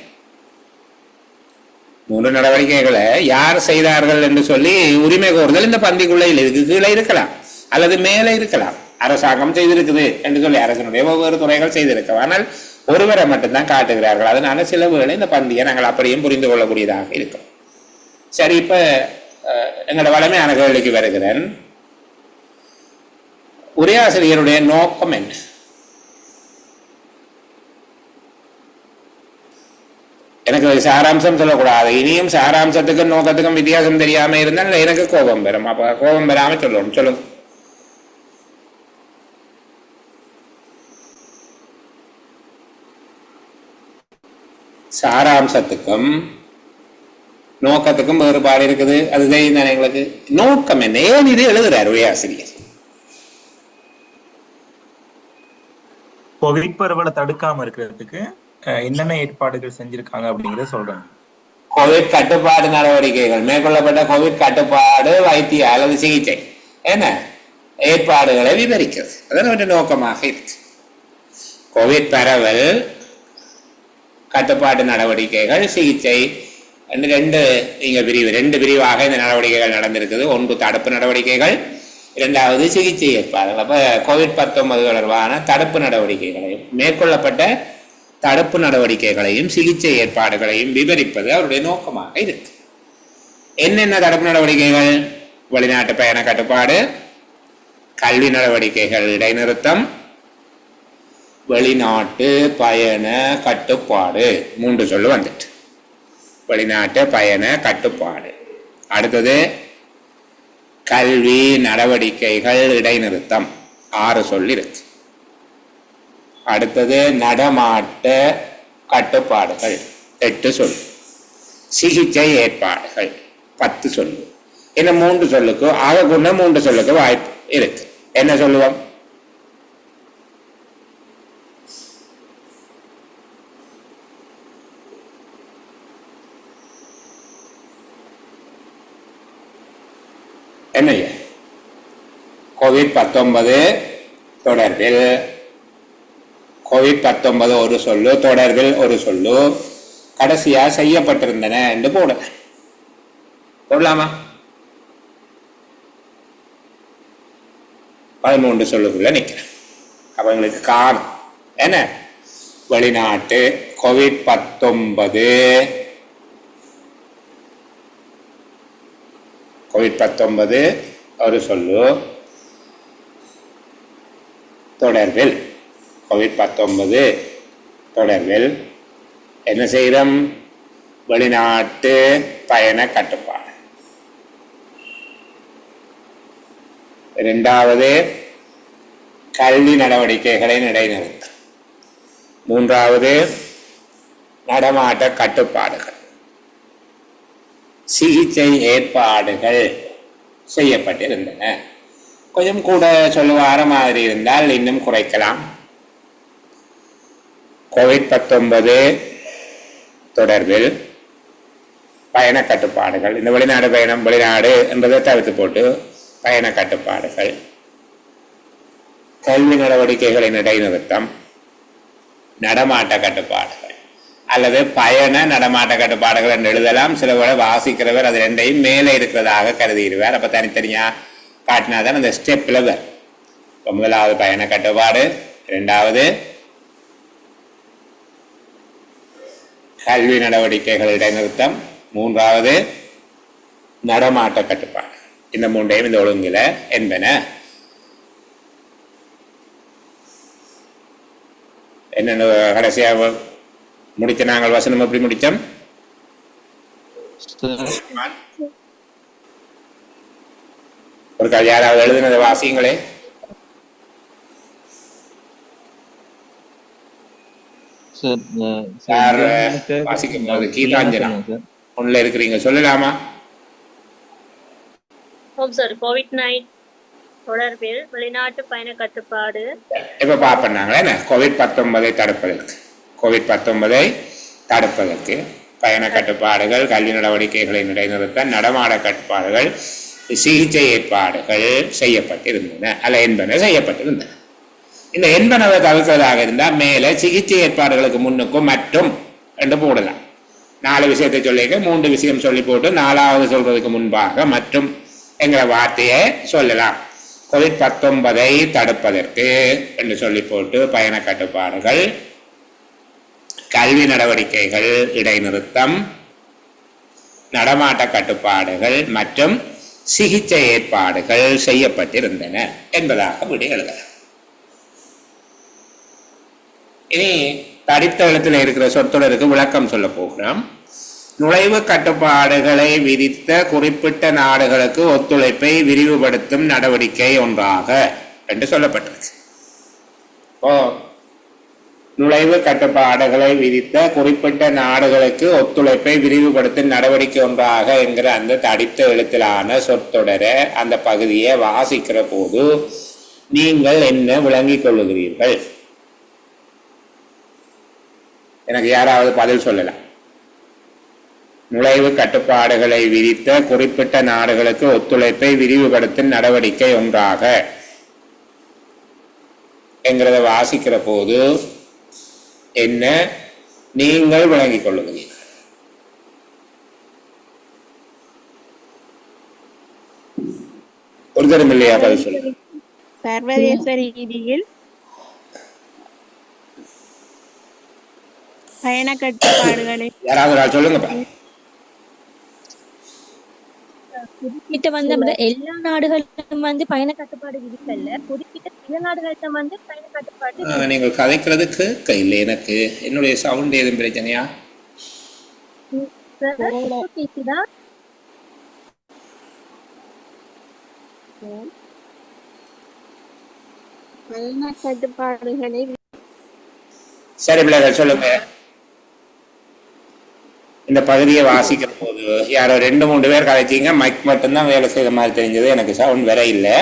3 நடவடிக்கைகளை யார் செய்தார்கள் என்று சொல்லி உரிமை கோருதல் இந்த பந்திக்குள்ள இதுக்கு கீழே இருக்கலாம் அல்லது மேலே இருக்கலாம். அரசாங்கம் செய்திருக்குது என்று சொல்லி அரசனுடைய ஒவ்வொரு துறைகள் செய்திருக்க, ஆனால் ஒருவரை மட்டும்தான் காட்டுகிறார்கள். அதனால சில வேளை இந்த பந்தியை நாங்கள் அப்படியும் புரிந்து கொள்ளக்கூடியதாக இருக்கும். சரி, இப்ப எங்களோட வளமையான கேள்விக்கு வருகிறேன். உரையாசிரியருடைய நோக்கம் என்ன? எனக்கு சாராம்சம் சொல்லக்கூடாது. இனியும் சாராம்சத்துக்கும் நோக்கத்துக்கும் வித்தியாசம் தெரியாம இருந்தால் எனக்கு கோபம் வரும். அப்ப கோபம் வராம சொல்லணும். சொல்லுங்க. சாராம்சத்துக்கும் நோக்கத்துக்கும் வேறுபாடு இருக்குது. அது தெரியும் தானே எங்களுக்கு. நோக்கம் என்ன? ஏன் இது எழுதுறாரு உரையாசிரியர்? கோவிட் பரவலை தடுக்காம இருக்கிறதுக்கு என்னென்ன ஏற்பாடுகள் செஞ்சிருக்காங்க அப்படிங்கறத சொல்றாங்க. கோவிட் கட்டுப்பாடு நடவடிக்கைகள் மேற்கொள்ளப்பட்ட கோவிட் கட்டுப்பாடு வைத்திய அல்லது சிகிச்சை என்ன ஏற்பாடுகளை விவரிக்கிறது. அதனுடைய நோக்கமாக இருக்கு. கோவிட் பரவல், கட்டுப்பாட்டு நடவடிக்கைகள், சிகிச்சை ரெண்டு இங்க ரெண்டு பிரிவாக இந்த நடவடிக்கைகள் நடந்திருக்குது. ஒன்று தடுப்பு நடவடிக்கைகள், இரண்டாவது சிகிச்சை ஏற்பாடுகள். அப்ப COVID-19 தொடர்பான தடுப்பு நடவடிக்கைகளையும் மேற்கொள்ளப்பட்ட தடுப்பு நடவடிக்கைகளையும் சிகிச்சை ஏற்பாடுகளையும் விவரிப்பது அவருடைய நோக்கமாக இருக்கு. என்னென்ன தடுப்பு நடவடிக்கைகள்? வெளிநாட்டு பயண கட்டுப்பாடு, கல்வி நடவடிக்கைகள் இடைநிறுத்தம், வெளிநாட்டு பயண கட்டுப்பாடு. 3 சொல்லு வந்துட்டு. வெளிநாட்டு பயண கட்டுப்பாடு. அடுத்தது கல்வி நடவடிக்கைகள் இடைநிறுத்தம், 6 சொல்லி இருக்கு. அடுத்தது நடமாட்ட கட்டுப்பாடுகள், 8 சொல்லு. சிகிச்சை ஏற்பாடுகள் 10 சொல்லு. இந்த 3 சொல்லுக்கு ஆக கொண்ட 3 சொல்லுக்கு வாய்ப்பு இருக்கு. என்ன சொல்லுவோம்? என்னைய COVID-19 தொடர்பில் COVID-19 ஒரு சொல்லு, தொடர்பில் ஒரு சொல்லு, கடைசியா செய்யப்பட்டிருந்தன என்று போடலாமா? 13 சொல்லுக்குள்ள நிக்கிறேன். அப்ப எங்களுக்கு காணும் என்ன? வெளிநாட்டு COVID-19 ஒரு சொல்லு, தொடர்பில் COVID-19 தொடர்பில் என்ன செய்யறோம்? வெளிநாட்டு பயண கட்டுப்பாடு. இரண்டாவது கல்வி நடவடிக்கைகளை இடைநிறுத்தம். மூன்றாவது நடமாட்ட கட்டுப்பாடுகள். சிகிச்சை ஏற்பாடுகள் செய்யப்பட்டிருந்தன. கொஞ்சம் கூட சொல்லுவார மாதிரி இருந்தால் இன்னும் குறைக்கலாம். COVID-19 தொடர்பில் பயண கட்டுப்பாடுகள், இந்த வெளிநாடு பயணம், வெளிநாடு என்பதை தவிர்த்து போட்டு பயண கட்டுப்பாடுகள், கல்வி நடவடிக்கைகளின் இடைநிறுத்தம், நடமாட்ட கட்டுப்பாடுகள் அல்லது பயண நடமாட்ட கட்டுப்பாடுகள் என்று எழுதலாம். சில வேளை வாசிக்கிறவர் அது ரெண்டையும் மேலே இருக்கிறதாக கருதிடுவார். அப்ப தனித்தனியா காட்டினாதான் அந்த ஸ்டெப்ல வரும். முதலாவது பயண கட்டுப்பாடு, இரண்டாவது கல்வி நடவடிக்கைகள் இடைநிறுத்தம், மூன்றாவது நடமாட்ட கட்டுப்பாடு. இந்த 3ஐயும் இந்த ஒழுங்குல என்பன. என்னென்ன கடைசியாக முடித்த நாங்கள் வசனம் எப்படி முடித்தோம்? ஒரு யாராவது எழுதினது வாசிங்களே. சார் வாசிக்கும் போது கீதாஞ்சனா ஒண்ணுல இருக்கிறீங்க, சொல்லலாமா? COVID-19 தொடர்பில் வெளிநாட்டு பயண கட்டுப்பாடு. இப்ப பாப்பண்ணாங்களே என்ன COVID-19 தடுப்பதற்கு, COVID-19 தடுப்பதற்கு பயண கட்டுப்பாடுகள், கல்வி நடவடிக்கைகளை இடைநிறுத்த, நடமாட கட்டுப்பாடுகள், சிகிச்சை ஏற்பாடுகள் செய்யப்பட்டிருந்தன அல்ல என்பன செய்யப்பட்டிருந்தன. இந்த என்பனவை தவிர்க்கிறதாக இருந்தால் மேல சிகிச்சை ஏற்பாடுகளுக்கு முன்னுக்கும் மற்றும் என்று போடலாம். 4 விஷயத்தை சொல்லிக்க 3 விஷயம் சொல்லி போட்டு 4வது சொல்றதுக்கு முன்பாக மற்றும் என்கிற வார்த்தையை சொல்லலாம். COVID-19 தடுப்பதற்கு என்று சொல்லி போட்டு பயண கட்டுப்பாடுகள், கல்வி நடவடிக்கைகள் இடைநிறுத்தம், நடமாட்ட கட்டுப்பாடுகள் மற்றும் சிகிச்சை ஏற்பாடுகள் செய்யப்பட்டிருந்தன என்பதாக விட எழுதலாம். இனி தடித்த எழுத்துல இருக்கிற சொற்றொடருக்கு விளக்கம் சொல்ல போகிறோம். நுழைவு கட்டுப்பாடுகளை விதித்த குறிப்பிட்ட நாடுகளுக்கு ஒத்துழைப்பை விரிவுபடுத்தும் நடவடிக்கை ஒன்றாக என்று சொல்லப்பட்டிருக்கு. நுழைவு கட்டுப்பாடுகளை விதித்த குறிப்பிட்ட நாடுகளுக்கு ஒத்துழைப்பை விரிவுபடுத்தும் நடவடிக்கை ஒன்றாக என்கிற அந்த தடித்த எழுத்திலான சொற்றொடரை அந்த பகுதியை வாசிக்கிற போது நீங்கள் என்ன விளங்கிக் கொள்ளுகிறீர்கள்? எனக்கு யாராவது பதில் சொல்லலாம். நுழைவு கட்டுப்பாடுகளை விதித்த குறிப்பிட்ட நாடுகளுக்கு ஒத்துழைப்பை விரிவுபடுத்தும் நடவடிக்கை ஒன்றாக என்கிறத வாசிக்கிற போது என்ன நீங்கள் விளங்கிக் கொள்ளுகிறீர்கள்? ஒரு தரம் இல்லையா பதில் சொல்லு. சர்வதேச ரீதியில் பயண கட்டுப்பாடுகளை யாராவது ஒரு ஆள் சொல்லுங்கப்பா. குறிப்பிட்ட வந்து எல்லா நாடுகளிலும் வந்து பயண கட்டுப்பாடு விதிக்கல, குறிப்பிட்ட சில நாடுகள்கிட்ட வந்து பயண கட்டுப்பாடு நீங்கள் கதைக்கிறது கேட்க இல்லை எனக்கு. என்னுடைய சவுண்ட் எதுவும் பிரச்சனையா? கேக்குதா? பயண கட்டுப்பாடுகளை சரி பிள்ளைகள் சொல்லுங்க. இந்த பகுதியை வாசிக்கிற போது யாரோ 2-3 பேர் கதைச்சிங்க. மைக் மட்டும்தான் வேலை செய்த மாதிரி தெரிஞ்சது, எனக்கு சவுண்ட் வேற இல்லை.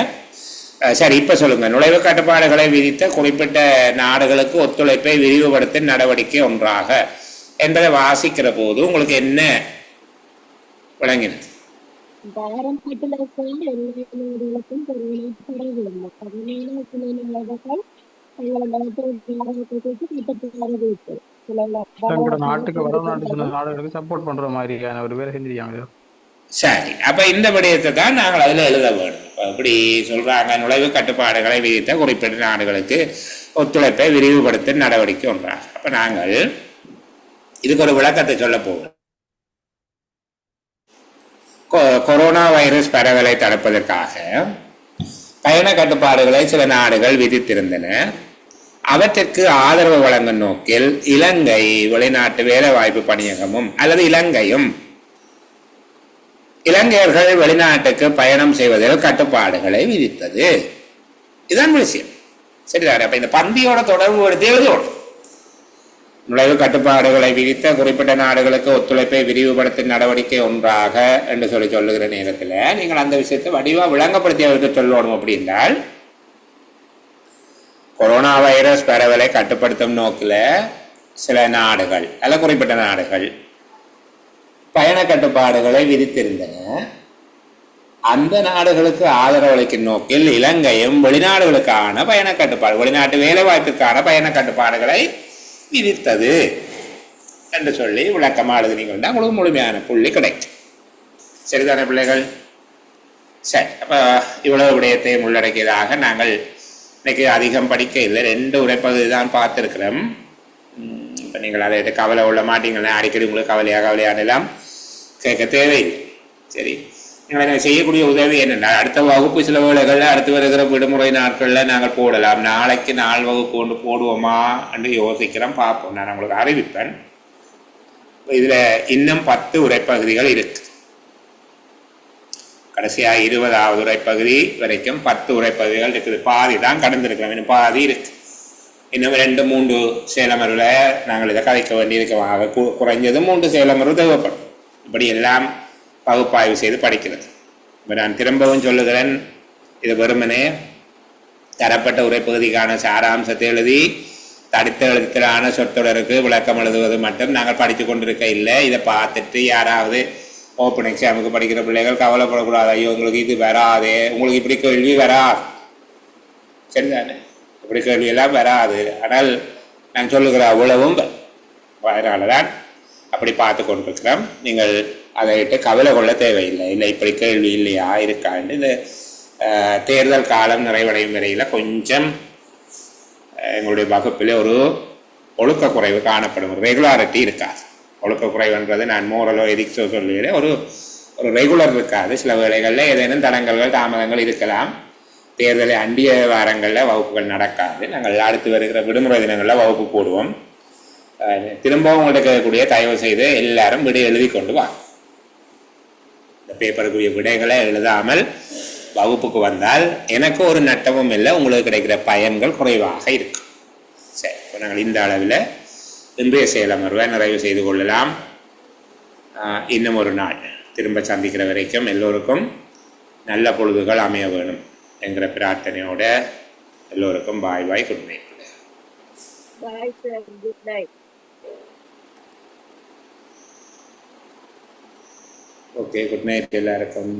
சரி, இப்ப சொல்லுங்க. நுழைவு கட்டுப்பாடுகளை விதித்த குறிப்பிட்ட நாடுகளுக்கு ஒத்துழைப்பை விரிவுபடுத்தும் நடவடிக்கை ஒன்றாக என்பதை வாசிக்கிற போது உங்களுக்கு என்ன விளங்கினது? பாரம் கட்டளை எல்லா நாடுகளுக்கும் பரவலை பரவில்லை. 17 நாடுகள் தங்களோட நாட்டுக்கு வரலாற்று சில நாடுகளுக்கு சப்போர்ட் பண்ற மாதிரியான ஒரு வேலை செஞ்சிருக்காங்க. சரி, அப்ப இந்த விடயத்தை தான் நாங்கள் அதில் எழுத வேண்டும். அப்படி சொல்றாங்க, நுழைவு கட்டுப்பாடுகளை விதித்த குறிப்பிட்ட நாடுகளுக்கு ஒத்துழைப்பை விரிவுபடுத்தும் நடவடிக்கை ஒன்றாக. அப்ப நாங்கள் இதுக்கு ஒரு விளக்கத்தை சொல்ல போகிறோம். கொரோனா வைரஸ் பரவலை தடுப்பதற்காக பயண கட்டுப்பாடுகளை சில நாடுகள் விதித்திருந்தன. அவற்றிற்கு ஆதரவு வழங்கும் நோக்கில் இலங்கை வெளிநாட்டு வேலைவாய்ப்பு பணியகமும் அல்லது இலங்கையும் இலங்கையர்கள் வெளிநாட்டுக்கு பயணம் செய்வதில் கட்டுப்பாடுகளை விதித்தது. இதுதான் விஷயம். சரிதானே? அப்ப இந்த பந்தியோட தொடர்பு படுத்தி எழுதணும். நுழைவு கட்டுப்பாடுகளை விதித்த குறிப்பிட்ட நாடுகளுக்கு ஒத்துழைப்பை விரிவுபடுத்தும் நடவடிக்கை ஒன்றாக என்று சொல்லுகிற நேரத்தில் நீங்கள் அந்த விஷயத்தை வடிவா விளங்கப்படுத்தி அவருக்கு சொல்லணும். அப்படின்றால் கொரோனா வைரஸ் பரவலை கட்டுப்படுத்தும் நோக்கில் சில நாடுகள் அல்ல குறிப்பிட்ட நாடுகள் பயண கட்டுப்பாடுகளை விதித்திருந்தன. அந்த நாடுகளுக்கு ஆதரவளிக்கும் நோக்கில் இலங்கையும் வெளிநாடுகளுக்கான பயண கட்டுப்பாடு, வெளிநாட்டு வேலை வாய்ப்புக்கான பயண கட்டுப்பாடுகளை விதித்தது என்று சொல்லி விளக்கமாக எழுதினீங்கன்னா உங்களுக்கு முழுமையான புள்ளி கிடைக்கும். சரிதானே பிள்ளைகள்? சரி, அப்போ இவ்வளவு விடயத்தையும் உள்ளடக்கியதாக நாங்கள் இன்னைக்கு அதிகம் படிக்க இல்லை, 2 உரைப்பகுதி தான் பார்த்துருக்கிறோம். இப்போ நீங்கள் அதை கவலை உள்ள மாட்டீங்களா? அடிக்கடி உங்களுக்கு கவலையானலாம் கேட்க தேவையில்லை. சரி, நீங்கள் எனக்கு செய்யக்கூடிய உதவி என்னென்னா, அடுத்த வகுப்பு சில வேளைகளில் அடுத்து வருகிற விடுமுறை நாட்களில் நாங்கள் போடலாம். நாளைக்கு 4 வகுப்பு கொண்டு போடுவோமா என்று யோசிக்கிறோம், பார்ப்போம். நான் உங்களுக்கு அறிவிப்பேன். இதில் இன்னும் 10 உரைப்பகுதிகள் இருக்கு. கடைசியாக 20வது உரைப்பகுதி வரைக்கும் 10 உரைப்பகுதிகள் இருக்குது. பாதி தான் கடந்திருக்கிறோம், இன்னும் பாதி இருக்கு. இன்னும் 2-3 சேலமருவில் நாங்கள் இதை கதைக்க வேண்டியிருக்க, குறைஞ்சது 3 சேலமரு தேவைப்படும். இப்படி எல்லாம் பகுப்பாய்வு செய்து படிக்கிறது. இப்போ நான் திரும்பவும் சொல்லுகிறேன், இது வெறுமனே தரப்பட்ட உரைப்பகுதிக்கான சாராம்சத்தை எழுதி தடித்த எழுத்திலான சொற்றொடருக்கு விளக்கம் எழுதுவது மட்டும் நாங்கள் படித்து கொண்டிருக்க இல்லை. இதை பார்த்துட்டு யாராவது ஓப்பன் எக்ஸாமுக்கு படிக்கிற பிள்ளைகள் கவலைப்படக்கூடாது. ஐயோ உங்களுக்கு இது வராது, உங்களுக்கு இப்படி கேள்வி வராது. சரிதானே? இப்படி கேள்வியெல்லாம் வராது. ஆனால் நான் சொல்லுகிற அவ்வளவும் அதனால தான் அப்படி பார்த்து கொண்டிருக்கிறோம். நீங்கள் அதை விட்டு கவலை கொள்ள தேவையில்லை. இல்லை இப்படி கேள்வி இல்லையா இருக்காண்டு இந்த தேர்தல் காலம் நிறைவடையும் வரையில் கொஞ்சம் எங்களுடைய வகுப்பில் ஒரு ஒழுக்க குறைவு காணப்படும். ரெகுலாரிட்டி இருக்காது. ஒழுக்க குறைவுன்றது நான் மோரலோ எதிக்ஸோ சொல்லுகிறேன். ஒரு ரெகுலர் இருக்காது. சில வேளைகளில் ஏதேனும் தடங்கல்கள் தாமதங்கள் இருக்கலாம். தேர்தலை அண்டிய வாரங்களில் வகுப்புகள் நடக்காது. நாங்கள் அடுத்து வருகிற விடுமுறை தினங்களில் வகுப்பு போடுவோம். திரும்பவும் உங்களுக்கு இருக்கக்கூடிய தயவு செய்து எல்லாரும் விடை எழுதி கொண்டு வா. இந்த பேப்பருக்குரிய விடைகளை எழுதாமல் வகுப்புக்கு வந்தால் எனக்கு ஒரு நட்டமும் இல்லை, உங்களுக்கு கிடைக்கிற பயன்கள் குறைவாக இருக்கும். சரி, இப்போ நாங்கள் இந்த அளவில் இன்றைய செயலமர்வை நிறைவு செய்து கொள்ளலாம். இன்னும் ஒரு நாள் திரும்ப சந்திக்கிற வரைக்கும் எல்லோருக்கும் நல்ல பொழுதுகள் அமைய வேணும் என்கிற பிரார்த்தனையோட எல்லோருக்கும் bye bye, good night. Bye sir, good night. Okay, good night எல்லாருக்கும்.